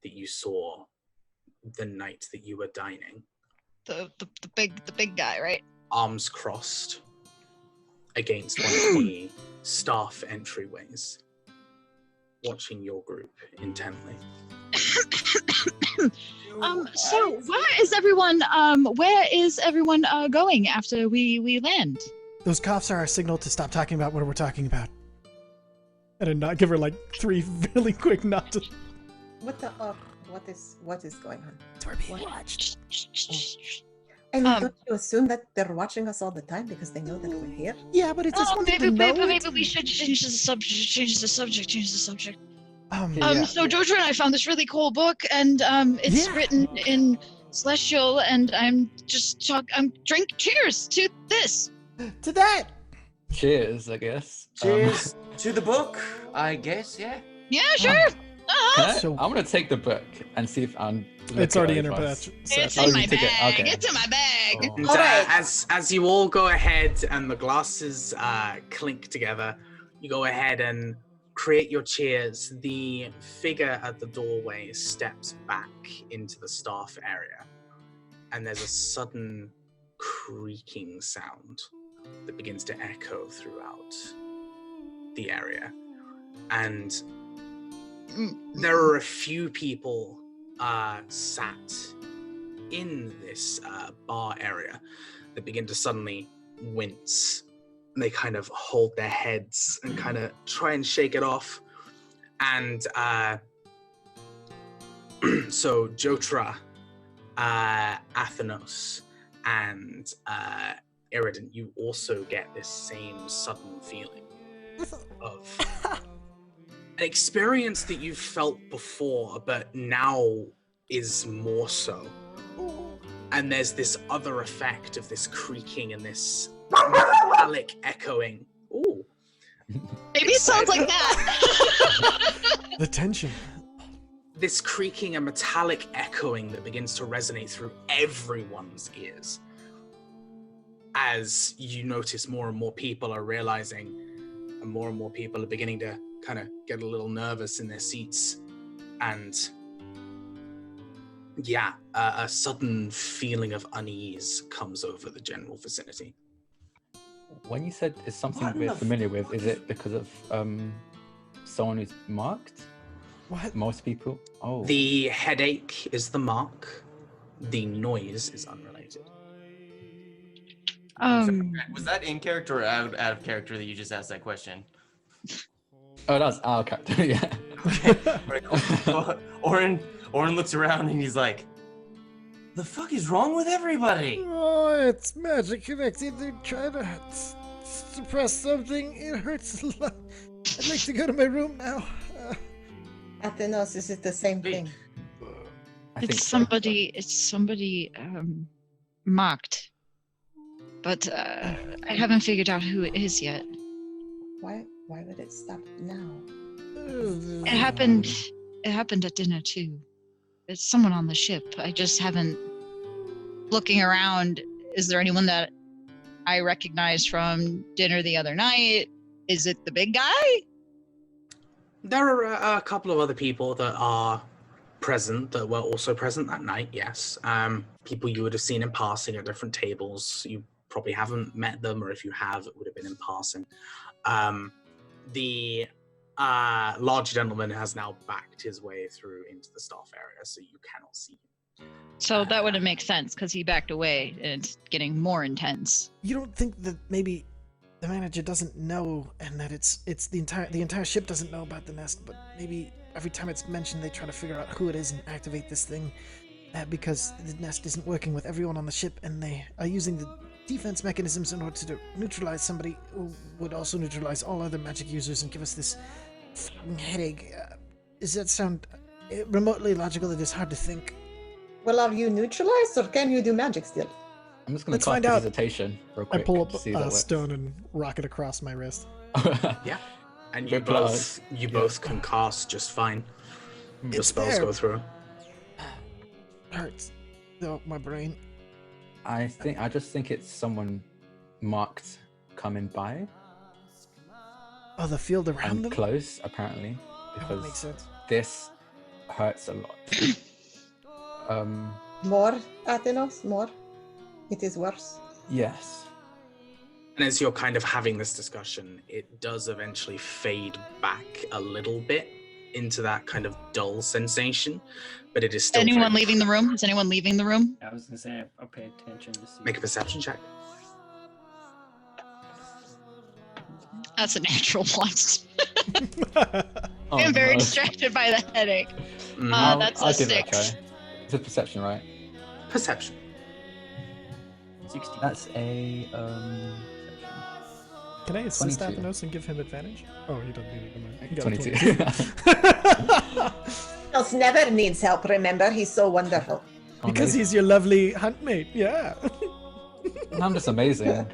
that you saw the night that you were dining, the big guy, right? arms crossed against one of the staff entryways, watching your group intently. So where is everyone going after we land? Those coughs are our signal to stop talking about what we're talking about. And then not give her like 3 really quick nods. What the what is going on? We're being watched. And don't you assume that they're watching us all the time because they know that we're here? Yeah, but it's just one thing to know Maybe it. we should change the subject. Yeah. So Jojo and I found this really cool book, and it's Yeah. written in Celestial, and I'm cheers to this. To that! Cheers, I guess. Cheers to the book, I guess. Yeah. Yeah, sure. Can I- So- I'm gonna take the book and see if I'm. It's already in her possession. possession. It's Oh, in you my took it, bag. okay. It's in my bag. Oh. And, Alright. as you all go ahead and the glasses clink together, you go ahead and create your cheers. The figure at the doorway steps back into the staff area, and there's a sudden creaking sound that begins to echo throughout the area. And there are a few people sat in this bar area that begin to suddenly wince. And they kind of hold their heads and kind of try and shake it off. And so Jotra, Athenos, and Eridan, you also get this same sudden feeling of an experience that you've felt before, but now is more so. And there's this other effect of this creaking and this metallic echoing. Ooh. Maybe it sounds like that. The tension. This creaking and metallic echoing that begins to resonate through everyone's ears. As you notice more and more people are realizing, and more people are beginning to kind of get a little nervous in their seats. And yeah, a sudden feeling of unease comes over the general vicinity. When you said it's something What in we're the familiar with, is it because of someone who's marked? What? Most people? Oh. The headache is the mark. The noise is unrelated. Was that in character or out of character that you just asked that question? Oh, that's our character, yeah. Right, cool. Orin looks around and he's like, "The fuck is wrong with everybody?" Oh, it's magic connected. They're trying to suppress something. It hurts a lot. I'd like to go to my room now. Athenos, is it the same Wait. thing? I think It's so. somebody marked, but I haven't figured out who it is yet. Why would it stop now? It happened at dinner too. It's someone on the ship. I just haven't looking around. Is there anyone that I recognize from dinner the other night? Is it the big guy? There are a couple of other people that are present that were also present that night, yes. People you would have seen in passing at different tables. You probably haven't met them, or if you have, it would have been in passing. The large gentleman has now backed his way through into the staff area, so you cannot see him. So that wouldn't make sense because he backed away and it's getting more intense. You don't think that maybe the manager doesn't know, and that it's the entire ship doesn't know about the nest, but maybe every time it's mentioned, they try to figure out who it is and activate this thing, because the nest isn't working with everyone on the ship, and they are using the defense mechanisms in order to neutralize somebody who would also neutralize all other magic users and give us this fucking headache. Does that sound remotely logical? It is hard to think. Well, are you neutralized or can you do magic still? I'm just going Let's to find cast out. hesitation real I quick. pull to up see if that a works. stone and rock it across my wrist. Yeah. And Good you both can cast just fine. Your It's spells there. go through. Hurts. Oh, my brain. I just think it's someone marked coming by Oh, the field around and them? close, apparently, That would make because sense. this hurts a lot. More, Athenos? More? It is worse. Yes. And as you're kind of having this discussion, it does eventually fade back a little bit. into that kind of dull sensation, but it is still. Anyone leaving the room? Is anyone leaving the room? I was gonna say I'll pay attention to see. Make a perception check. That's a natural one. Oh, I'm very no. distracted by the headache. Mhm. That's I'll a give it 6. try. It's a perception, right? Perception. 60. That's a perception. Can I assist 22. Athanos and give him advantage? Oh, he doesn't need it. Never mind. He got a 22. 22. Else never needs help, remember? He's so wonderful. Because he's your lovely huntmate. Yeah. I'm just amazing.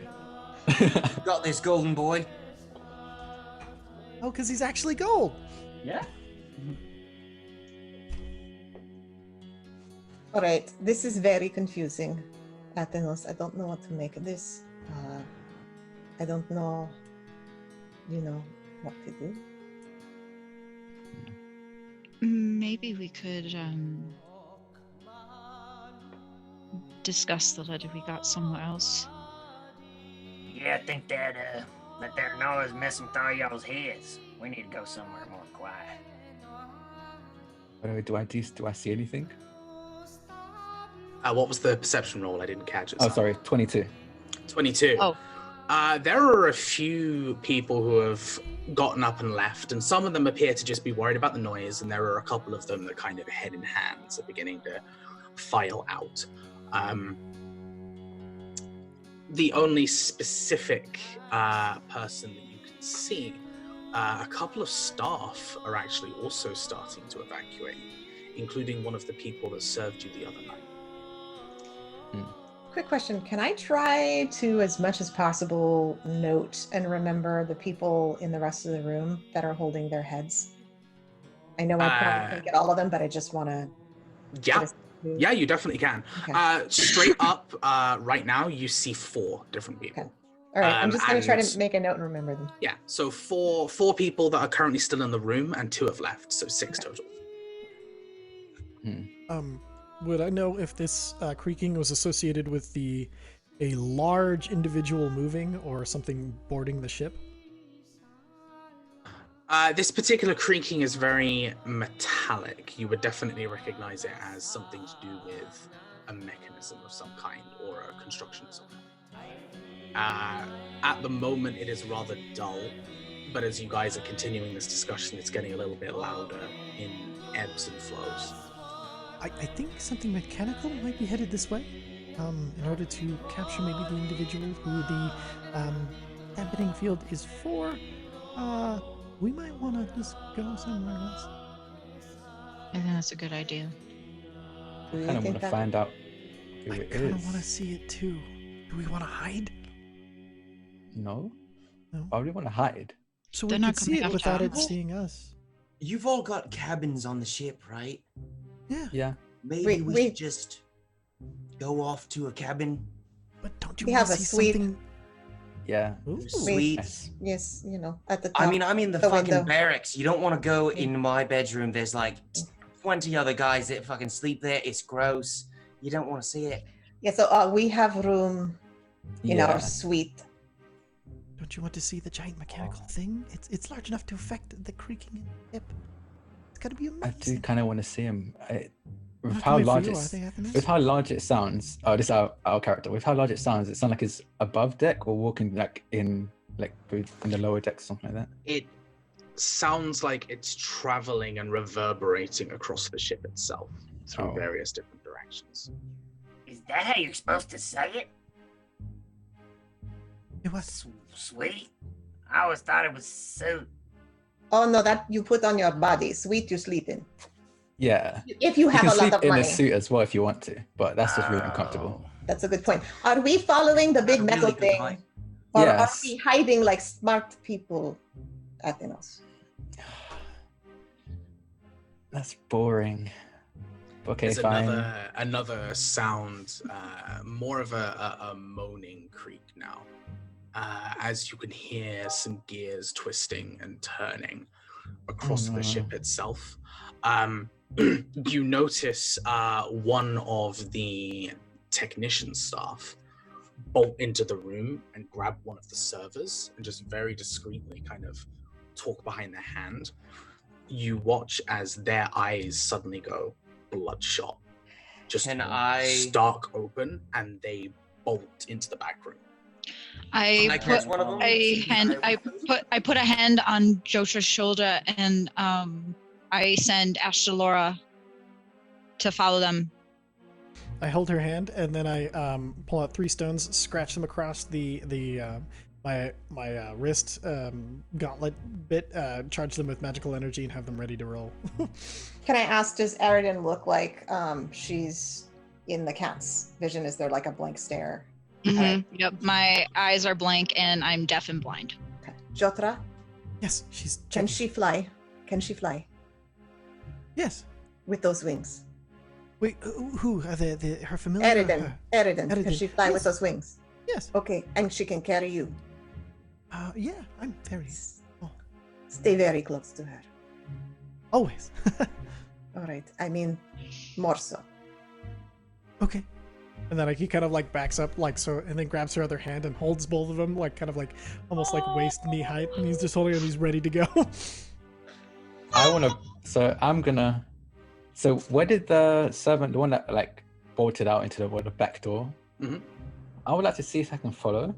Got this, golden boy. Oh, because he's actually gold. Yeah. All right, this is very confusing, Athanos. I don't know what to make of this. I don't know, what to do. Maybe we could discuss the letter we got somewhere else. Yeah, I think that there noise messing with all y'all's heads. We need to go somewhere more quiet. Do I see anything? What was the perception roll? I didn't catch it. Oh, sorry, 22. 22. Oh. There are a few people who have gotten up and left, and some of them appear to just be worried about the noise, and there are a couple of them that kind of head in hands are beginning to file out. The only specific person that you can see, a couple of staff are actually also starting to evacuate, including one of the people that served you the other night. Quick question. Can I try to, as much as possible, note and remember the people in the rest of the room that are holding their heads? I know I probably can't get all of them, but I just want to... Yeah, you definitely can. Okay. Straight up, right now, you see 4 different people. Okay. All right, I'm just going to try and- to make a note and remember them. Yeah, so four people that are currently still in the room, and 2 have left, so 6 total. Would I know if this creaking was associated with a large individual moving or something boarding the ship? This particular creaking is very metallic. You would definitely recognize it as something to do with a mechanism of some kind or a construction of some kind. At the moment, it is rather dull, but as you guys are continuing this discussion, it's getting a little bit louder in ebbs and flows. I think something mechanical might be headed this way. In order to capture maybe the individual who the happening field is for, we might want to just go somewhere else. I think that's a good idea. Do you I kind of think want to that- find out who I it kind of is. want to see it too. Do we want to hide? No? No. Why would we want to hide? So They're we not could see coming it after without it us. seeing us. You've all got cabins on the ship, right? Yeah. Yeah. Maybe we we- should just go off to a cabin. But don't you We want have to a see suite. something? Yeah. Ooh. Sweet. Yes. Yes, at the top. I mean, I'm in the the fucking window. barracks. You don't want to go in my bedroom. There's like 20 other guys that fucking sleep there. It's gross. You don't want to see it. Yeah, so we have room in Yeah. our suite. Don't you want to see the giant mechanical thing? It's large enough to affect the creaking in the hip. It's gotta be I amazing. do kind of want to see him. With Not how coming for large you, it's, are they, Athanos? with how large it sounds. Oh, this is our character. With how large it sounds, it sounds like it's above deck or walking like in the lower deck, something like that. It sounds like it's traveling and reverberating across the ship itself through Oh. various different directions. Is that how you're supposed to say it? It was. Sweet? I always thought it was suit. Oh no, that you put on your body. Suite you sleep in. Yeah. If you You have can a lot sleep of in money. a suit as well if you want to, but that's just really Oh. uncomfortable. That's a good point. Are we following the big That's a metal really good thing? point. Or Yes. are we hiding like smart people, Athanos? That's boring. Okay, There's fine. another sound, more of a moaning creak now, as you can hear some gears twisting and turning across Oh, no. the ship itself. You notice one of the technician staff bolt into the room and grab one of the servers and just very discreetly kind of talk behind their hand. you watch as their eyes suddenly go bloodshot. Just Can I stark open, and they bolt into the back room. Can I catch one of them? I put a hand on Jotra's shoulder and I send Ash to Laura to follow them. I hold her hand and then I pull out 3 stones, scratch them across my wrist gauntlet bit, charge them with magical energy, and have them ready to roll. Can I ask, does Aridin look like she's in the cat's vision? Is there like a blank stare? Yep, my eyes are blank and I'm deaf and blind. Okay. Jotra, Yes, she's can checking. she fly? Can she fly Yes. with those wings? Wait, who? Her familiar? Aridin, can Aridin, she fly with yes. those wings? Yes. Okay, and she can carry you. Yeah, I'm very... Stay very close to her. Always. All right, I mean, more so. Okay. And then he kind of like backs up like so, and then grabs her other hand and holds both of them like kind of like almost like waist knee height, and he's just holding it. He's ready to go. I want to. So I'm gonna. So where did the servant, the one that like bolted out into the back door? Mhm. I would like to see if I can follow.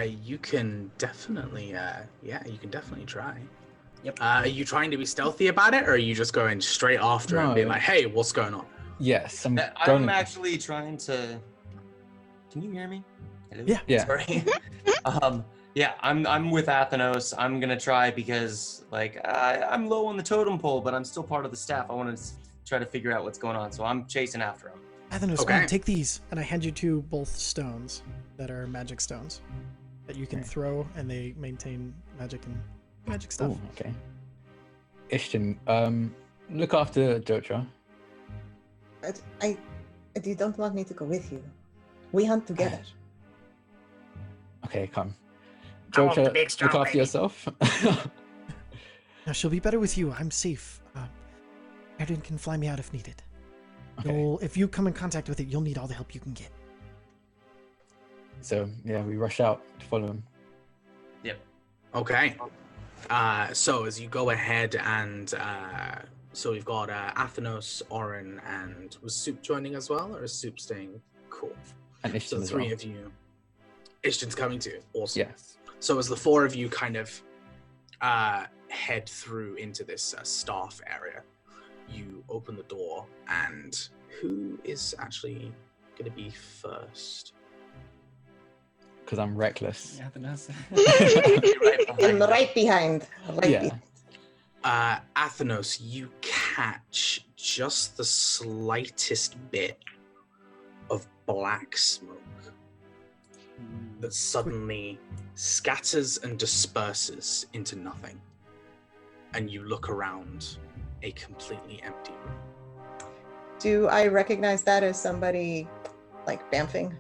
You can definitely, you can definitely try. Yep. Are you trying to be stealthy about it, or are you just going straight after it and being No. like, "Hey, what's going on?" Yes, I'm I'm going. actually trying to. Can you hear me? Hello? Yeah. Yeah. Sorry. Yeah, I'm with Athenos. I'm gonna try because like I'm low on the totem pole, but I'm still part of the staff. I want to try to figure out what's going on, so I'm chasing after him. Athenos, Okay. take these, and I hand you 2 both stones that are magic stones that you can Okay. throw, and they maintain magic and magic stuff. Oh, okay. Ishton, look after Jotra. You don't want me to go with you. We hunt together. Okay, come. I want the Jotra, big strong look after baby. yourself. Now she'll be better with you. I'm safe. Aridin can fly me out if needed. Okay. If you come in contact with it, you'll need all the help you can get. So yeah, we rush out to follow him. Yep. Okay. So as you go ahead and so we've got Athenos, Oren, and was Soup joining as well, or is Soup staying? Cool. And So Ishton the as 3 well. of you. Ishton's coming too. Awesome. Yes. So as the 4 of you kind of head through into this staff area, you open the door, and who is actually going to be first? Because I'm reckless. Athenos. I'm right behind. Right Yeah. behind. Athenos, you catch just the slightest bit of black smoke that suddenly scatters and disperses into nothing. And you look around a completely empty room. Do I recognize that as somebody like bamfing?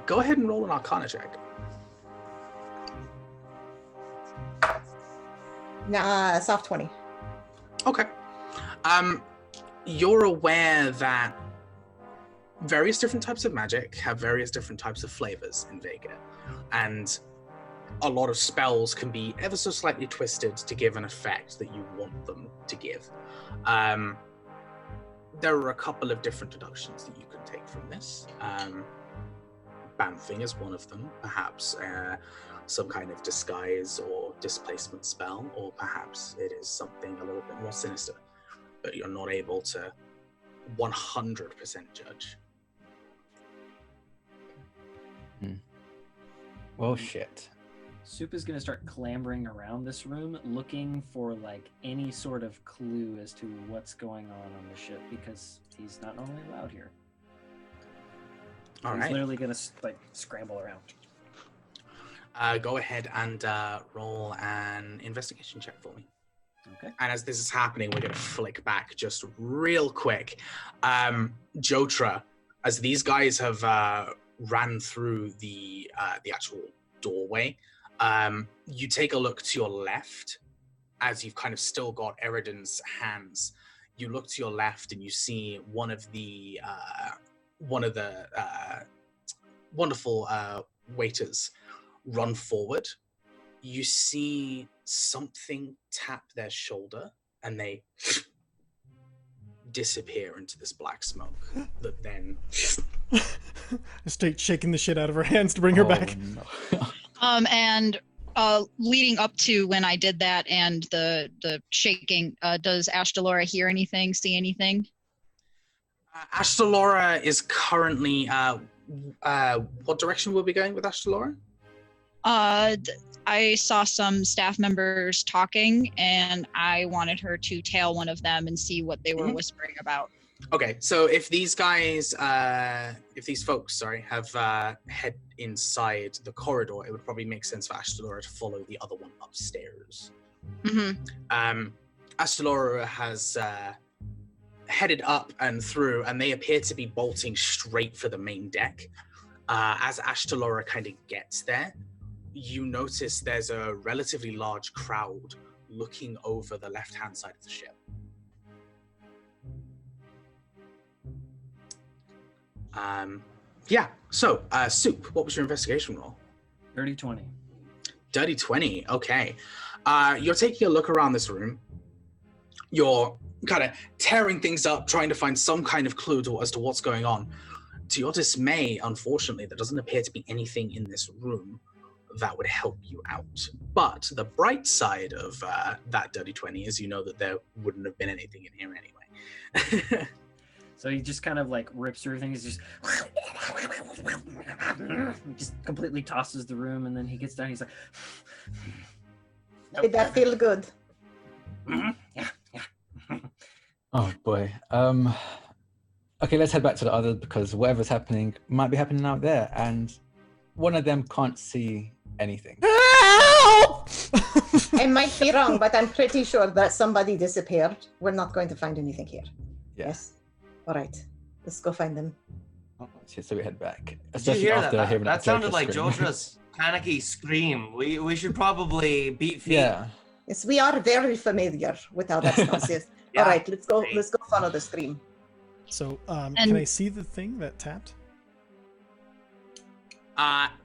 Go ahead and roll an Arcana check. Nah, soft 20. Okay. You're aware that various different types of magic have various different types of flavors in Vega, and a lot of spells can be ever so slightly twisted to give an effect that you want them to give. There are a couple of different deductions that you can take from this. Bamfing is one of them, perhaps some kind of disguise or displacement spell, or perhaps it is something a little bit more sinister, but you're not able to 100% judge. Well, shit. Soup is going to start clambering around this room looking for like any sort of clue as to what's going on the ship because he's not normally allowed here. So All he's right. literally going to like scramble around. Go ahead and roll an investigation check for me. Okay. And as this is happening, we're going to flick back just real quick. Jotra, as these guys have ran through the actual doorway, you take a look to your left as you've kind of still got Eridan's hands. You look to your left and you see one of the wonderful waiters run forward. you see something tap their shoulder, and they disappear into this black smoke that then... Straight shaking the shit out of her hands to bring her back. No. And leading up to when I did that and the shaking, does Ashtalora hear anything, see anything? Ashtalora is currently... what direction will we be going with Ashtalora? I saw some staff members talking, and I wanted her to tail one of them and see what they were whispering about. Okay, so if these guys, if these folks, have head inside the corridor, it would probably make sense for Ashtalora to follow the other one upstairs. Ashtalora has headed up and through, and they appear to be bolting straight for the main deck. As Ashtalora kind of gets there, you notice there's a relatively large crowd looking over the left-hand side of the ship. So, Soup, what was your investigation roll? Dirty 20. Dirty 20, okay. You're taking a look around this room. You're kind of tearing things up, trying to find some kind of clue as to what's going on. To your dismay, unfortunately, there doesn't appear to be anything in this room that would help you out. But the bright side of that Dirty 20 is you know that there wouldn't have been anything in here anyway. So he just kind of like rips through everything. He's just he just completely tosses the room, and then he gets down. He's like, Did that feel good? Yeah. Oh boy. Okay, let's head back to the others because whatever's happening might be happening out there, and one of them can't see anything. I might be wrong, but I'm pretty sure that somebody disappeared. We're not going to find anything here. Yeah. Yes. All right. Let's go find them. So we head back. Did you hear that? hearing That sounded Joker like scream. Jotra's panicky scream. We should probably beat feet. Yeah. Yes, we are very familiar with how that sounds. Yes. Yeah. All right. Let's go follow the scream. So, can I see the thing that tapped?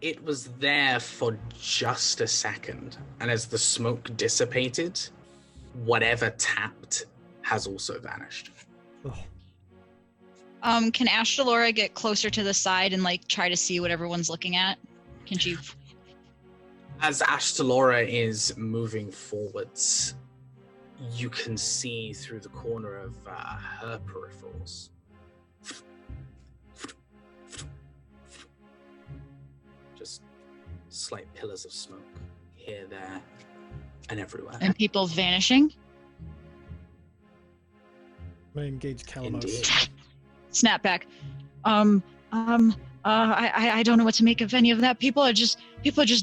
It was there for just a second, and as the smoke dissipated, whatever tapped has also vanished. Ugh. Can Ashtalora get closer to the side and like try to see what everyone's looking at? Can she? As Ashtalora is moving forwards, you can see through the corner of her peripherals. Just slight pillars of smoke here, there, and everywhere. And people vanishing? I'm gonna engage Calamos. Indeed. Snap back. I don't know what to make of any of that. People are just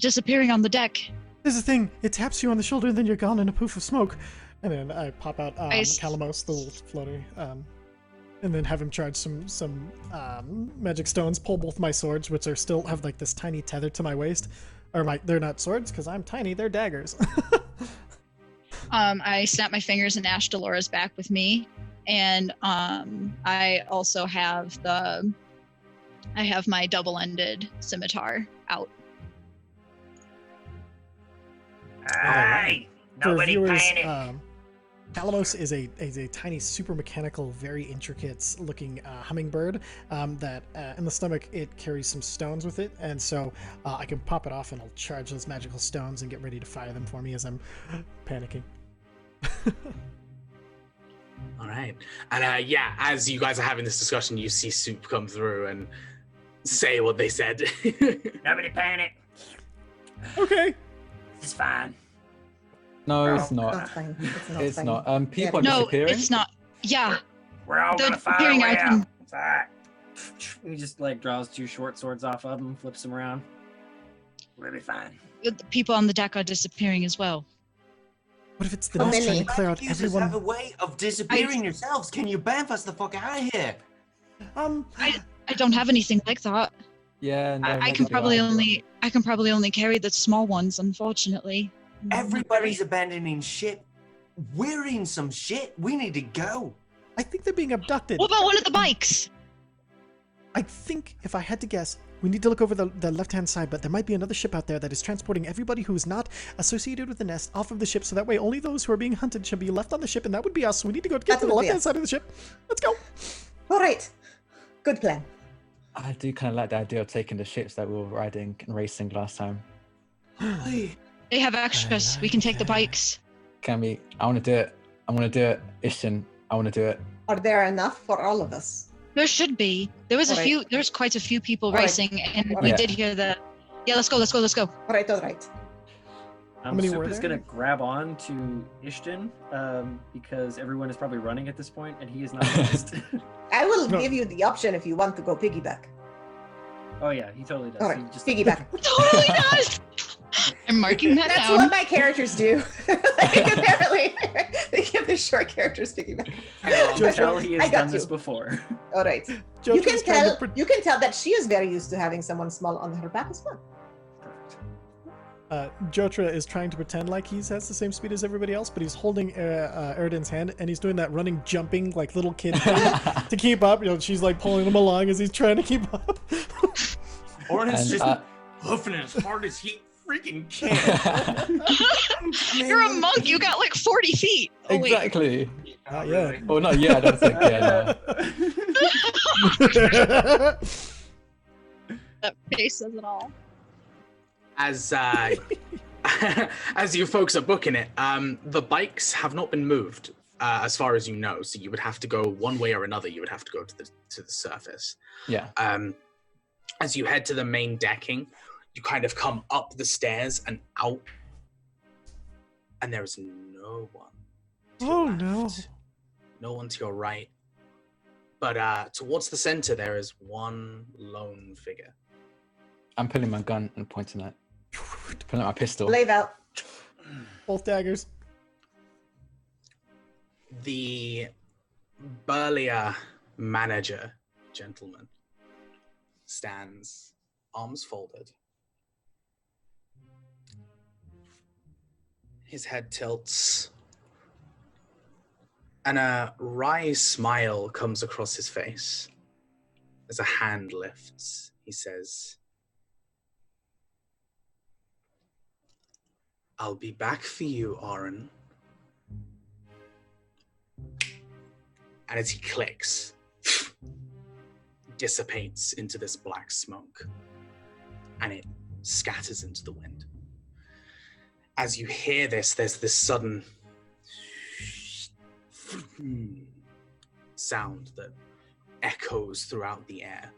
disappearing on the deck. There's a thing. It taps you on the shoulder, and then you're gone in a poof of smoke. And then I pop out Calamos, the little floater, and then have him charge some magic stones. Pull both my swords, which are still have like this tiny tether to my waist. They're not swords because I'm tiny. They're daggers. I snap my fingers and Ashtalora's back with me. And I also have my double-ended scimitar out. Hey, nobody For viewers, panic. Calamos is a tiny, super mechanical, very intricate looking hummingbird that in the stomach it carries some stones with it, and so I can pop it off and I'll charge those magical stones and get ready to fire them for me as I'm panicking. All right. And as you guys are having this discussion, you see Soup come through and say what they said. Nobody panic. Okay. It's fine. No, it's It's not. not fine. It's not It's fine. not. People are No, disappearing. it's not. Yeah, We're all They're gonna find disappearing, a way I can- out. It's all right. He just like draws two short swords off of him, flips them around. We'll be fine. the people on the deck are disappearing as well. What if it's the How nest trying many? to clear out You just have a everyone? way of disappearing yourselves. Can you bamf us the fuck out of here? I don't have anything like that. Yeah, no, I maybe can they probably are. only carry the small ones, unfortunately. Everybody's abandoning ship. We're in some shit. We need to go. I think they're being abducted. What about one of the bikes? I think if I had to guess, We need to look over the left-hand side, but there might be another ship out there that is transporting everybody who is not associated with the nest off of the ship, so that way only those who are being hunted should be left on the ship, and that would be us. So we need to go get to the left-hand side of the ship. Let's go. All right. Good plan. I do kind of like the idea of taking the ships that we were riding and racing last time. They have extras. We can take the bikes. Can we? I want to do it. I want to do it. Ishton, I want to do it. Are there enough for all of us? There should be. There was There's quite a few people racing, and we did hear the. Yeah, let's go. All right. Soup is going to grab on to Ishton because everyone is probably running at this point, and he is not focused. I will give you the option if you want to go piggyback. Oh yeah, he totally does. All right, He just piggyback. Totally does. I'm marking that That's down. what my characters do. Apparently, they give the short characters piggyback. Tell he has done this before. All right. You can tell that she is very used to having someone small on her back as well. Jotra is trying to pretend like he has the same speed as everybody else, but he's holding Eridan's hand, and he's doing that running, jumping, like little kid thing to keep up. You know, she's like pulling him along as he's trying to keep up. Orin's just hoofing it as hard as he freaking can. You're a monk. You got like 40 feet. Oh, exactly. Not yet. Oh, not yet. I don't think. Yeah, no. That face says it all. As you folks are booking it, the bikes have not been moved as far as you know. So you would have to go one way or another. You would have to go to the surface. Yeah. As you head to the main decking, you kind of come up the stairs and out, and there is no one. No! No one to your right. But towards the center, there is one lone figure. I'm pulling my gun and pointing at. Pulling out my pistol. Lave out. Both daggers. The burlier manager gentleman stands, arms folded. His head tilts, and a wry smile comes across his face. As a hand lifts, he says, "I'll be back for you, Orin." And as he clicks, dissipates into this black smoke, and it scatters into the wind. As you hear this, there's this sudden sound that echoes throughout the air.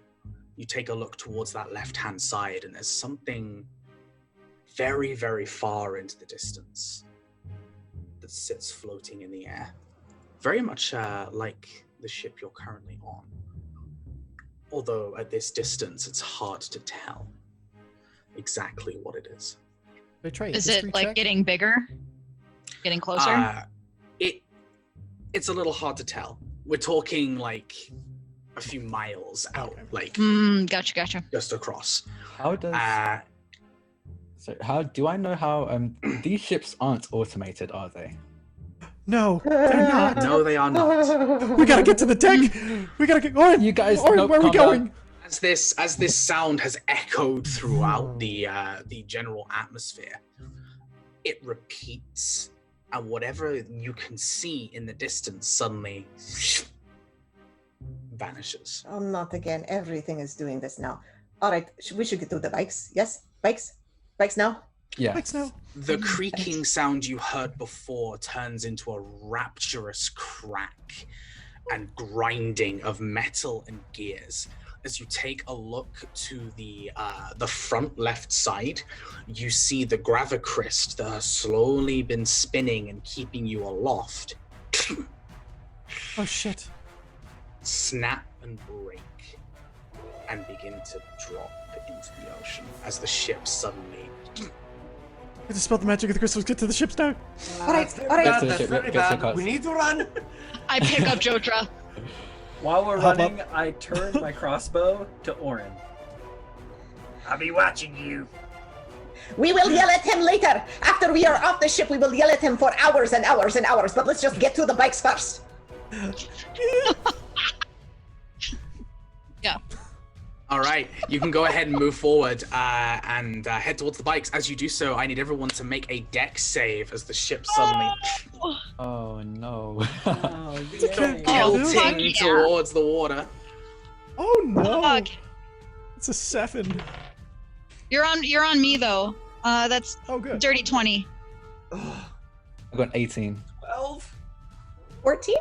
You take a look towards that left-hand side, and there's something very, very far into the distance that sits floating in the air. Very much like the ship you're currently on. Although at this distance, it's hard to tell exactly what it is. Is it like getting bigger? Getting closer? It's a little hard to tell. We're talking like a few miles out, like Gotcha. just across. How does? So how do I know how? These ships aren't automated, are they? No, they're not. No, they are not. We gotta get to the deck. We gotta get going. You guys, Orin, where are we going? Down. As this sound has echoed throughout the general atmosphere, it repeats, and whatever you can see in the distance suddenly vanishes. Oh, not again. Everything is doing this now. All right, we should get to the bikes. Yes, bikes now. Yeah. Bikes now. The creaking sound you heard before turns into a rapturous crack and grinding of metal and gears. As you take a look to the front left side, you see the gravicrist that has slowly been spinning and keeping you aloft. Oh shit. Snap and break and begin to drop into the ocean as the ship suddenly... I just spelled the magic of the crystals. Get to the ships now. All right. That's very bad. We need to run. I pick up Jotra. While we're running, I turn my crossbow to Orin. I'll be watching you. We will yell at him later. After we are off the ship, we will yell at him for hours and hours and hours. But let's just get to the bikes first. Yeah. All right, you can go ahead and move forward and head towards the bikes. As you do so, I need everyone to make a dex save as the ship suddenly Oh no. Oh, okay. tilting yeah. towards the water. Oh no! Fuck. It's a 7. You're on me though. That's Oh good. dirty 20. I got an 18. 12. 14?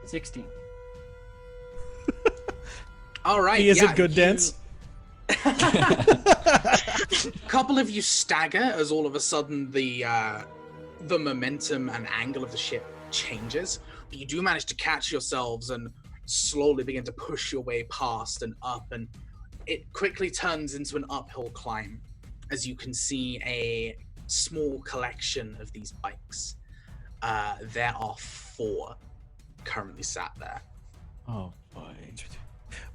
16. All right, He is yeah, a good you- dance. Couple of you stagger as all of a sudden the momentum and angle of the ship changes. But you do manage to catch yourselves and slowly begin to push your way past and up, and it quickly turns into an uphill climb as you can see a small collection of these bikes. There are 4 currently sat there. Oh boy.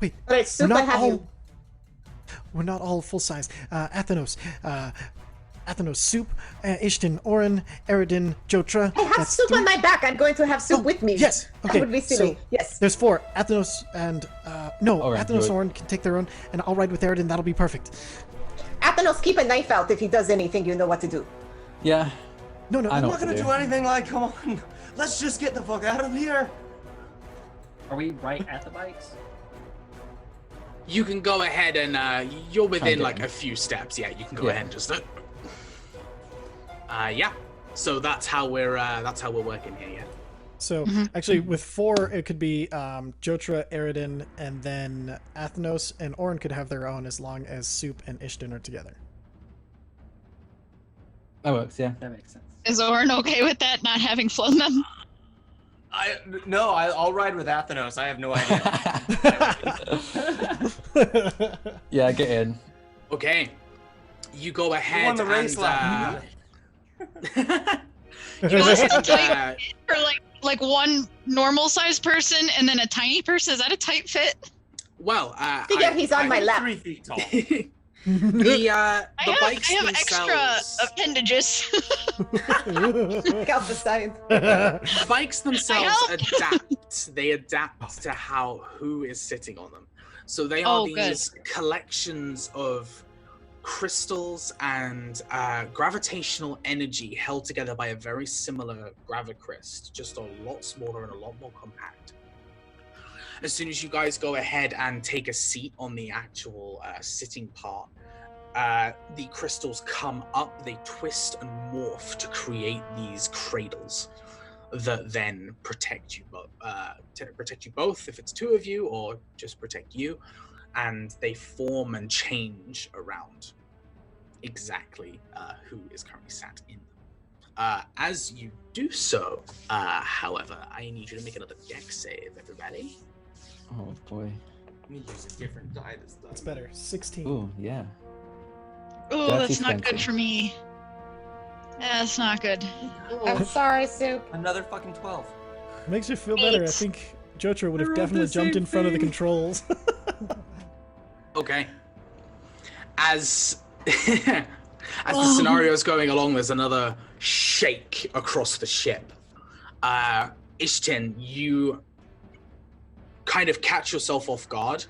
Wait, All right, we're Soup, I not have all. you. We're not all full size. Athenos, Soup, Ishtin, Oren, Eridin, Jotra. I have That's Soup 3. on my back. I'm going to have Soup Oh, with me. yes, okay, That would be silly. so- Yes. There's 4. Athenos and Oren, Athenos, good. Oren can take their own, and I'll ride with Eridin. That'll be perfect. Athenos, keep a knife out. If he does anything, you know what to do. Yeah. No, I I'm know not what to gonna do. do anything like, come on. Let's just get the fuck out of here. Are we right at the bikes? You can go ahead and you're within get like in. a few steps. Yeah, you can go Yeah. ahead and just. Yeah. So that's how we're working here. Yeah. So actually, with 4, it could be Jotra, Eridin, and then Athenos and Oren could have their own as long as Soup and Ishtin are together. That works, yeah. That makes sense. Is Orin okay with that? Not having flown them? I'll ride with Athenos. I have no idea. Yeah, get in. Okay. You go ahead won the race and lap. you go ahead and, Or like one normal sized person and then a tiny person? Is that a tight fit? well, Figure he's on my I'm lap. 3 feet tall. the I bikes have themselves. extra appendages. Check out the side. Bikes themselves help. adapt. They adapt to who is sitting on them. So they are Oh, good. these collections of crystals and gravitational energy held together by a very similar gravicrist, just a lot smaller and a lot more compact. As soon as you guys go ahead and take a seat on the actual sitting part, the crystals come up, they twist and morph to create these cradles that then protect you both if it's 2 of you, or just protect you, and they form and change around exactly who is currently sat in them. As you do so, however, I need you to make another dex save, everybody. Oh boy. Let me use a different die this time. It's better. 16. Ooh, yeah. Oh, Dirty that's not 20. good for me. That's not good. I'm sorry, Soup. Another fucking 12. Makes you feel better. I 8. think Jotra would I have wrote definitely the jumped same in front of the thing. controls. Okay. As the scenario is going along, there's another shake across the ship. Ishtin, you kind of catch yourself off guard.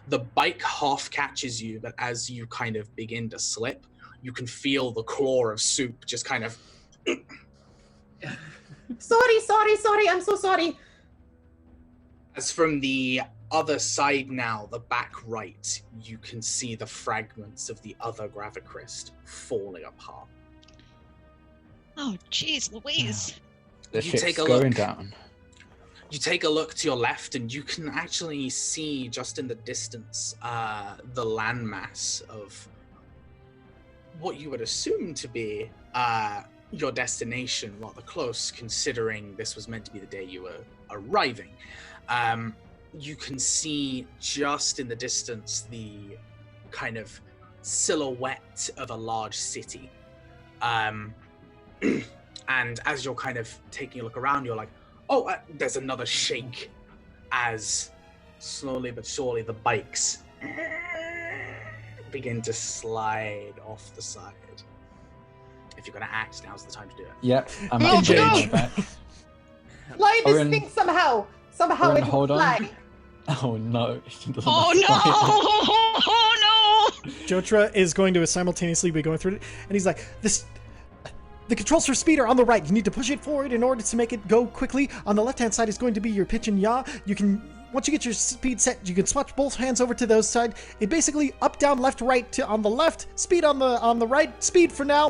The bike half catches you, but as you kind of begin to slip, you can feel the claw of Soup just kind of. Sorry. I'm so sorry. As from the other side now, the back right, you can see the fragments of the other gravicrist falling apart. Oh, jeez, Louise. The You ship's take a going look. down. You take a look to your left, and you can actually see just in the distance the landmass of what you would assume to be your destination, rather close, considering this was meant to be the day you were arriving. You can see just in the distance the kind of silhouette of a large city. And as you're kind of taking a look around, you're like, oh, there's another shake as slowly but surely the bikes begin to slide off the side. If you're going to act, now's the time to do it. Yep, I'm Oh, actually no. my back. Fly this Oren- thing somehow. Somehow Oren, it will hold on. fly. Oh no. Ishtin doesn't Oh like no! fire. Oh no! Jotra is going to simultaneously be going through it, and he's like, the controls for speed are on the right. You need to push it forward in order to make it go quickly. On the left-hand side is going to be your pitch and yaw. Once you get your speed set, you can switch both hands over to those side. It basically up, down, left, right to on the left, speed on the right. Speed for now.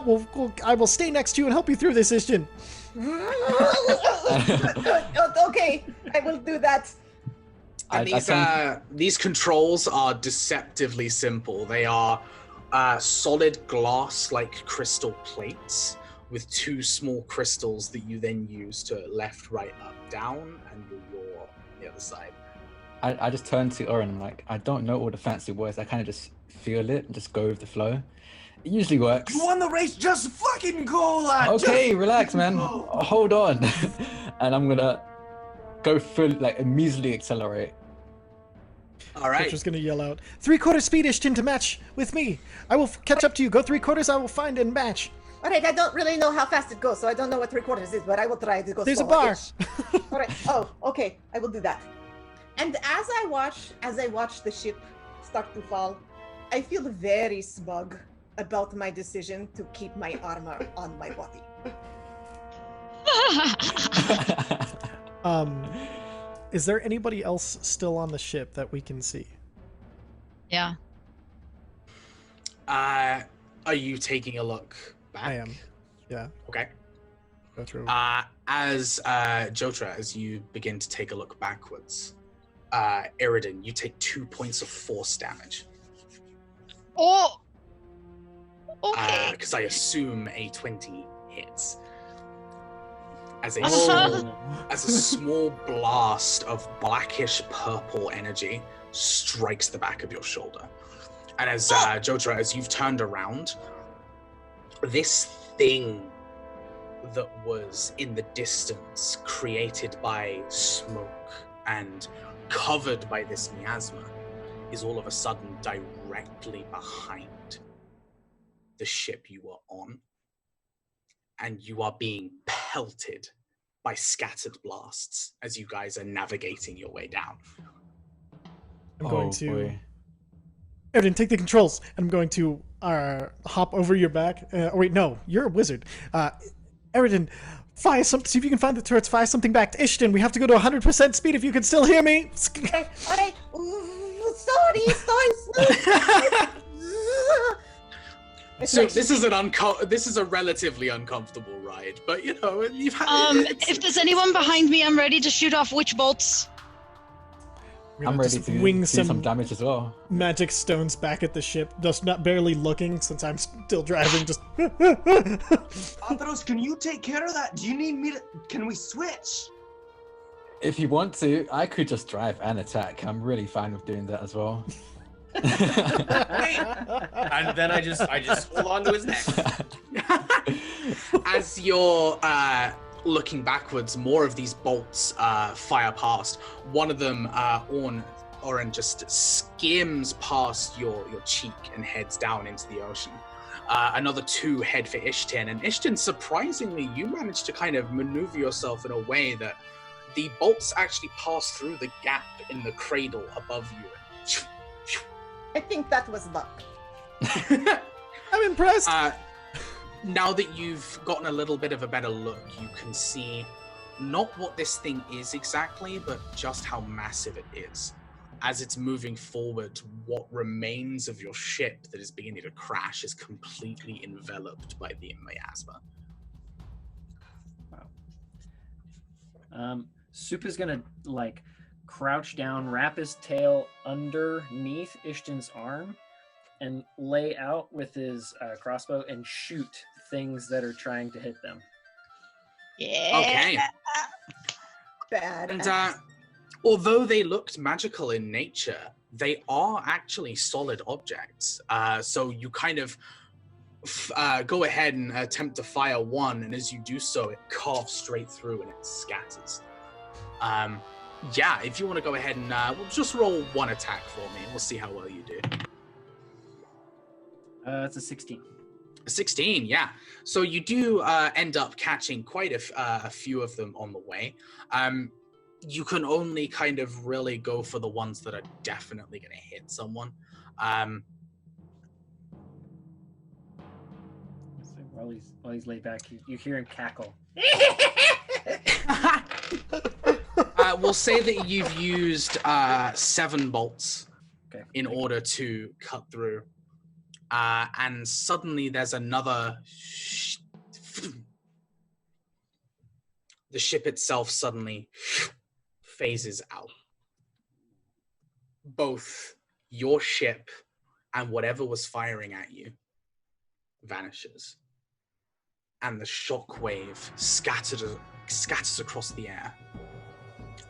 I will stay next to you and help you through this, Ishtin. Okay, I will do that. And these controls are deceptively simple. They are solid glass like crystal plates with two small crystals that you then use to left, right, up, down, and your yaw on the other side. I just turn to Oren, I'm like, I don't know all the fancy words. I kind of just feel it and just go with the flow. It usually works. You won the race, just fucking go, lad! Okay, just relax, man. go. Hold on. And I'm gonna go full, like, immediately accelerate. All right. Jotra's going to yell out, 3/4 speed, Ishtin, to match with me. I will catch up to you. Go 3/4, I will find and match. All right, I don't really know how fast it goes, so I don't know what 3/4 is, but I will try to go There's a slower-ish. bar. All right. Oh, okay. I will do that. And as I watch the ship start to fall, I feel very smug about my decision to keep my armor on my body. Is there anybody else still on the ship that we can see? Yeah. Are you taking a look back? I am. Yeah. Okay. Go through. As Jotra, as you begin to take a look backwards, Eridan, you take 2 points of force damage. Oh. Okay. Because I assume a 20 hits. As a small blast of blackish purple energy strikes the back of your shoulder. And as Jotra, as you've turned around, this thing that was in the distance, created by smoke and covered by this miasma, is all of a sudden directly behind the ship you were on. And you are being pelted by scattered blasts as you guys are navigating your way down. I'm going to... Eridan, take the controls, and I'm going to hop over your back. Wait, no, you're a wizard. Eridan, fire something. See if you can find the turrets. Fire something back to Ishtin. We have to go to 100% speed if you can still hear me. Okay, all right. Sorry. So this is a relatively uncomfortable ride, but you know you've had. If there's anyone behind me, I'm ready to shoot off witch bolts. I'm ready to do some damage as well. Magic stones back at the ship, just not barely looking since I'm still driving. Just. Athros, can you take care of that? Do you need me to? Can we switch? If you want to, I could just drive and attack. I'm really fine with doing that as well. And then I just hold on to his neck. As you're looking backwards, more of these bolts fire past. One of them, Oren, just skims past your cheek and heads down into the ocean. Another two head for Ishtin, and Ishtin, surprisingly, you managed to kind of maneuver yourself in a way that the bolts actually pass through the gap in the cradle above you. I think that was luck. I'm impressed. Now that you've gotten a little bit of a better look, you can see not what this thing is exactly, but just how massive it is. As it's moving forward, what remains of your ship that is beginning to crash is completely enveloped by the miasma. Wow. Soup is gonna crouch down, wrap his tail underneath Ishtin's arm, and lay out with his crossbow and shoot things that are trying to hit them. Yeah. Okay. Bad. And although they looked magical in nature, they are actually solid objects. So you kind of go ahead and attempt to fire one, and as you do so, it carves straight through and it scatters. Yeah, if you want to go ahead and we'll just roll one attack for me, and we'll see how well you do. That's a 16. 16, yeah. So you do end up catching quite a few of them on the way. you can only kind of really go for the ones that are definitely going to hit someone. So while he's laid back, you hear him cackle. We'll say that you've used 7 bolts in order to cut through. And suddenly there's another... The ship itself suddenly phases out. Both your ship and whatever was firing at you vanishes. And the shockwave scatters across the air.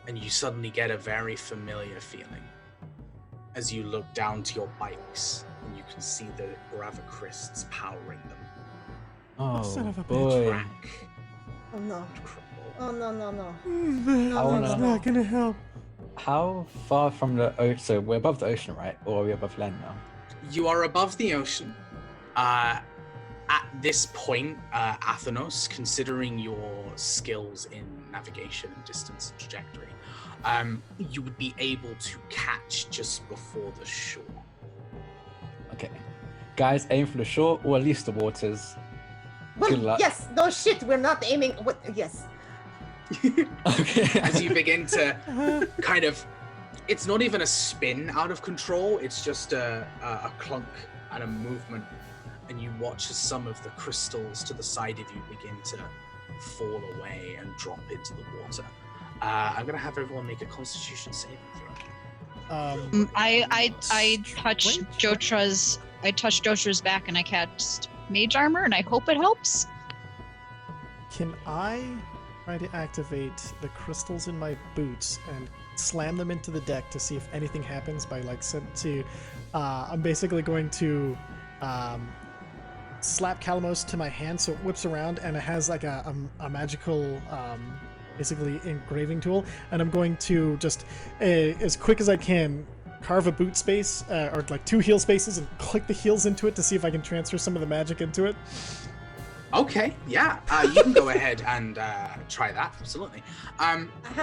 And you suddenly get a very familiar feeling as you look down to your bikes and you can see the gravicrysts powering them. Oh, Son of a boy. Crack. Oh no. Crumble. Oh no, no, no. wanna- That's not gonna help. How far from the ocean? So we're above the ocean, right? Or are we above land now? You are above the ocean. At this point, Athenos, considering your skills in navigation and distance and trajectory, you would be able to catch just before the shore. Okay. Guys, aim for the shore or at least the waters. Well, Good luck. yes, no shit, we're not aiming. What? Yes. Okay. As you begin to kind of, it's not even a spin out of control, it's just a clunk and a movement, and you watch as some of the crystals to the side of you begin to fall away and drop into the water. I'm gonna have everyone make a Constitution saving throw. I touch Jotra's back and I cast Mage Armor and I hope it helps. Can I try to activate the crystals in my boots and slam them into the deck to see if anything happens by I'm basically going to slap Calamos to my hand so it whips around and it has like a magical basically engraving tool, and I'm going to just as quick as I can carve a boot space or like 2 heel spaces and click the heels into it to see if I can transfer some of the magic into it. Okay, yeah, you can go ahead and try that, absolutely.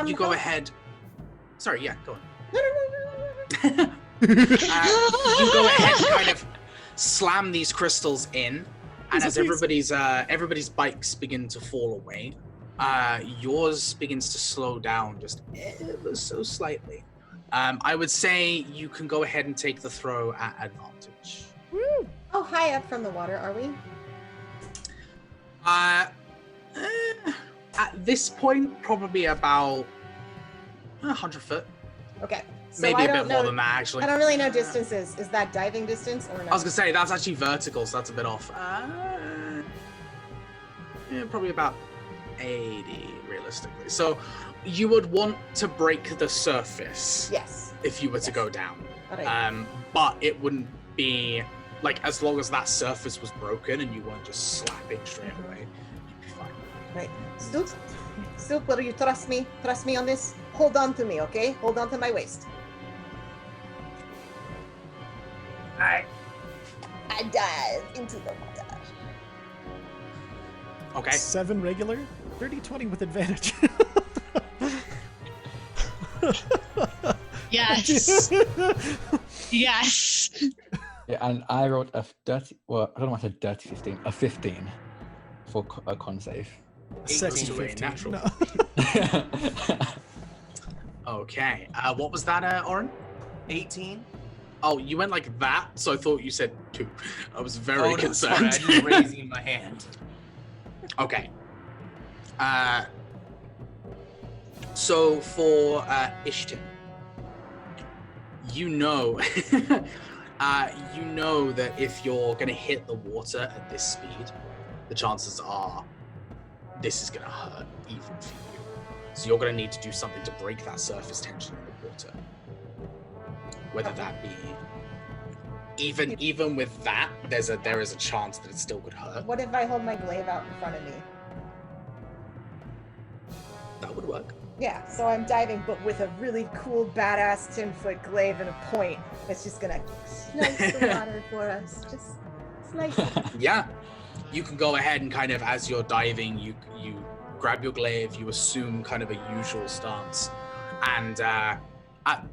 You go how- ahead. Sorry, yeah, go on. No. You go ahead and kind of slam these crystals in, and as everybody's bikes begin to fall away, yours begins to slow down just ever so slightly. I would say you can go ahead and take the throw at advantage. Woo. How high up from the water are we? At this point, probably about 100 foot. Okay. So Maybe I a don't bit know, more than that, actually. I don't really know distances. Is that diving distance or not? I was gonna say that's actually vertical, so that's a bit off. Probably about 80 realistically. So you would want to break the surface. Yes. If you were to go down. All right. But it wouldn't be like as long as that surface was broken and you weren't just slapping straight away, you'd be fine. Right. Stoop, will you trust me? Trust me on this? Hold on to me, okay? Hold on to my waist. Alright. I dive into the water. Okay. 7 regular, 30-20 with advantage. Yes. Yes. Yeah, and I rolled a dirty. Well, I don't know what a dirty 15. A 15 for a con save. Sexy 18 to a 15. natural. No. Okay. What was that, Oren? 18. Oh, you went like that, so I thought you said 2. I was very No, concerned. sorry, I just raising my hand. Okay. So for Ishtin, you know, you know that if you're gonna hit the water at this speed, the chances are this is gonna hurt even for you. So you're gonna need to do something to break that surface tension in the water. Whether that be even with that, there is a chance that it still could hurt. What if I hold my glaive out in front of me? That would work. Yeah, so I'm diving, but with a really cool, badass 10-foot glaive and a point that's just gonna slice the water for us. Just slice it. Yeah, you can go ahead and kind of, as you're diving, you grab your glaive, you assume kind of a usual stance, And at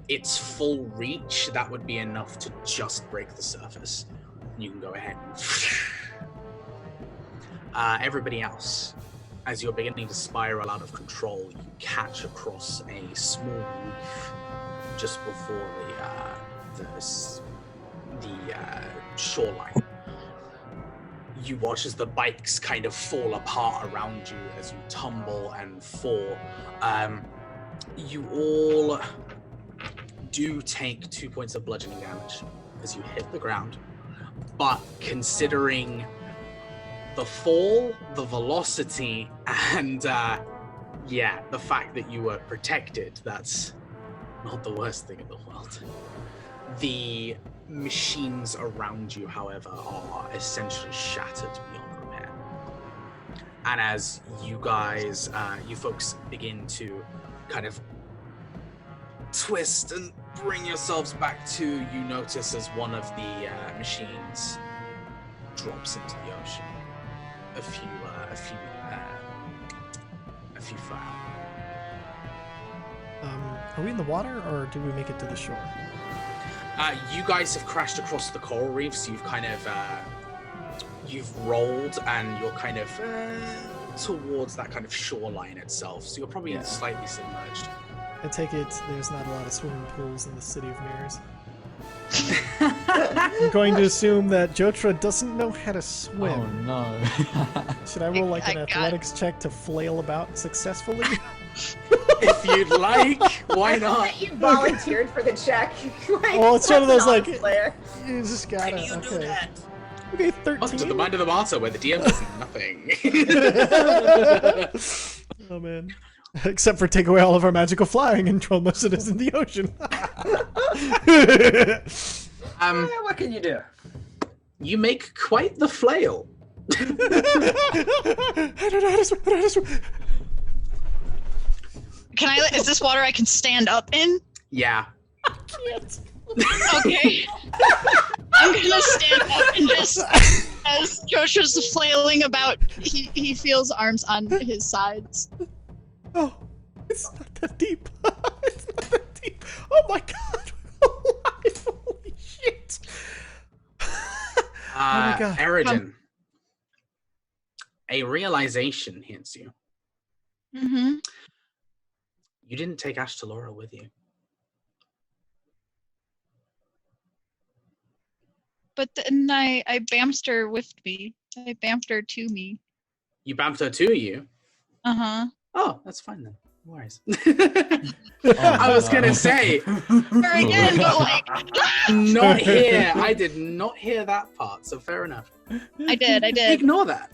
its full reach, that would be enough to just break the surface. You can go ahead and... everybody else, as you're beginning to spiral out of control, you catch across a small reef just before the shoreline. You watch as the bikes kind of fall apart around you as you tumble and fall. You all do take 2 points of bludgeoning damage as you hit the ground, but considering the fall, the velocity, and the fact that you were protected, that's not the worst thing in the world. The machines around you, however, are essentially shattered beyond repair. And as you guys, you folks begin to kind of twist and bring yourselves back to, you notice as one of the machines drops into the ocean a few foot out. Are we in the water, or did we make it to the shore? You guys have crashed across the coral reefs. You've kind of you've rolled, and you're kind of towards that kind of shoreline itself. So you're probably slightly submerged. I take it there's not a lot of swimming pools in the City of Mirrors. I'm going to assume that Jotra doesn't know how to swim. Oh no. Should I roll like an athletics check to flail about successfully? If you'd like, why not? You volunteered for the check. Well, it's one of those like, player. you just gotta, Can you do that? Okay, 13. To the mind of the martyr, where the DM does nothing. Oh man. Except for take away all of our magical flying and throw most of this in the ocean. What can you do? You make quite the flail. I don't know how to swim. I don't know how to swim. Can I? Is this water I can stand up in? Yeah. I can't. Okay. I'm gonna stand up and just, as Joshua's flailing about, he feels arms on his sides. Oh, it's not that deep. It's not that deep. Oh my god. Holy shit. Oh my god. Eridan, a realization hits you. Mm-hmm. You didn't take Ashtalora with you. But then I bamfed her with me. I bamfed her to me. You bumped her to you? Uh-huh. Oh, that's fine then. No worries. I was gonna say. Her again, but like... Not here. I did not hear that part, so fair enough. I did. Ignore that.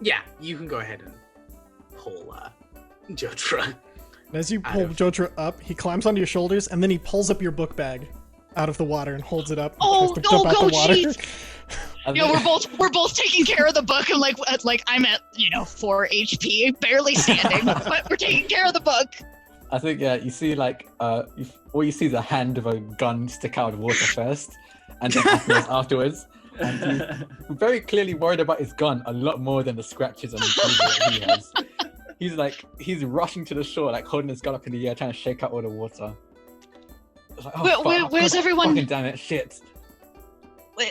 Yeah, you can go ahead and pull Jotra. And as you pull Jotra up, he climbs onto your shoulders, and then he pulls up your book bag out of the water and holds it up. Oh, and jump out the water. Geez. We're both taking care of the book, and like I'm at 4 HP, barely standing, but we're taking care of the book. I think you see like you see the hand of a gun stick out of the water first, and then afterwards. And he's very clearly worried about his gun a lot more than the scratches on his body that he has. He's rushing to the shore, like holding his gun up in the air, trying to shake out all the water. Like, where's everyone? Fucking damn it, shit.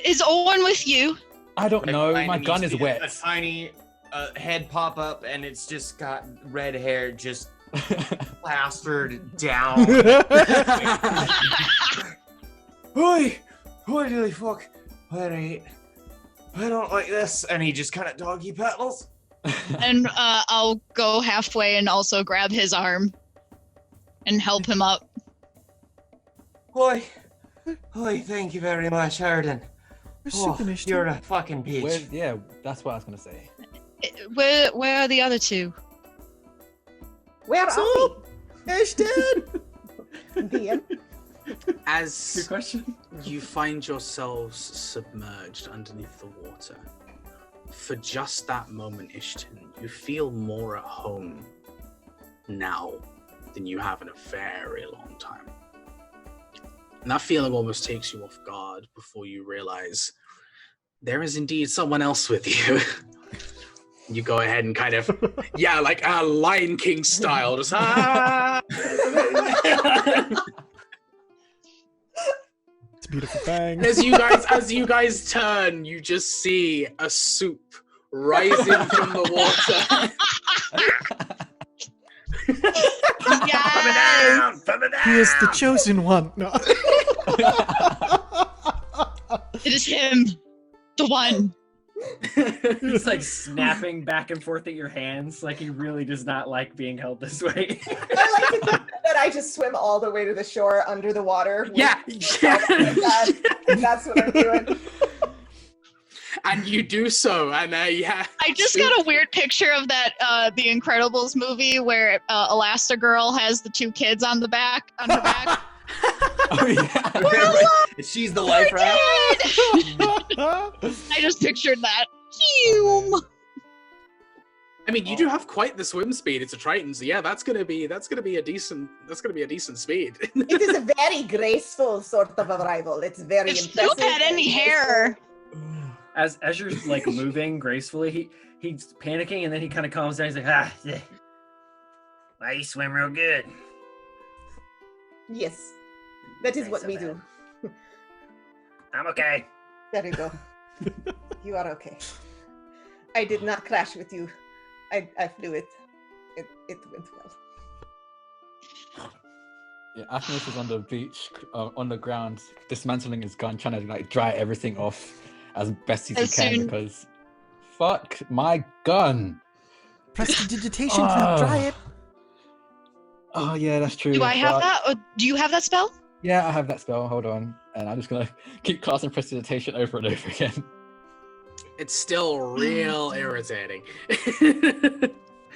Is Owen with you? I don't know. My gun is wet. A tiny head pop up, and it's just got red hair just plastered down. Oi, holy fuck! I don't like this. And he just kind of doggy paddles. And I'll go halfway and also grab his arm and help him up. Oi, thank you very much, Arden. You're a fucking bitch. Yeah, that's what I was gonna say. Where are the other two? Where are we? Ashton! DM. As Good question. you find yourselves submerged underneath the water, for just that moment, Ishton, you feel more at home now than you have in a very long time. And that feeling almost takes you off guard before you realize there is indeed someone else with you. You go ahead and kind of, yeah, like Lion King style, just It's a beautiful thing. And as you guys turn, you just see a soup rising from the water. Put me down! Put me down! He is the chosen one. No. It is him, the one. He's like snapping back and forth at your hands, like he really does not like being held this way. I like to think that I just swim all the way to the shore under the water. Yeah. That's what I'm doing. And you do so, and yeah. I just got a weird picture of that the Incredibles movie where Elastigirl has the 2 kids on her back. Oh yeah. She's the life raft. I just pictured that. Phew. I mean, you do have quite the swim speed. It's a Triton, so yeah, that's gonna be a decent speed. It is a very graceful sort of arrival. It's very If impressive. Snoop had any hair. As you're like moving gracefully, he's panicking and then he kind of calms down. He's like, yeah. Why you swim real good? Yes, that is Okay, what so we bad. do. I'm okay. There you go. You are okay. I did not crash with you. I flew it. It went well. Yeah, Athenos is on the beach, on the ground, dismantling his gun, trying to like dry everything off as best as he As can soon- because fuck my gun. Prestidigitation to help dry it. Oh yeah, that's true. Do I have but- that? Or do you have that spell? Yeah, I have that spell. Hold on, and I'm just gonna keep casting prestidigitation over and over again. It's still real irritating.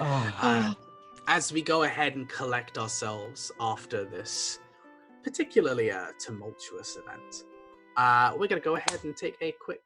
Oh. As we go ahead and collect ourselves after this particularly tumultuous event, we're going to go ahead and take a quick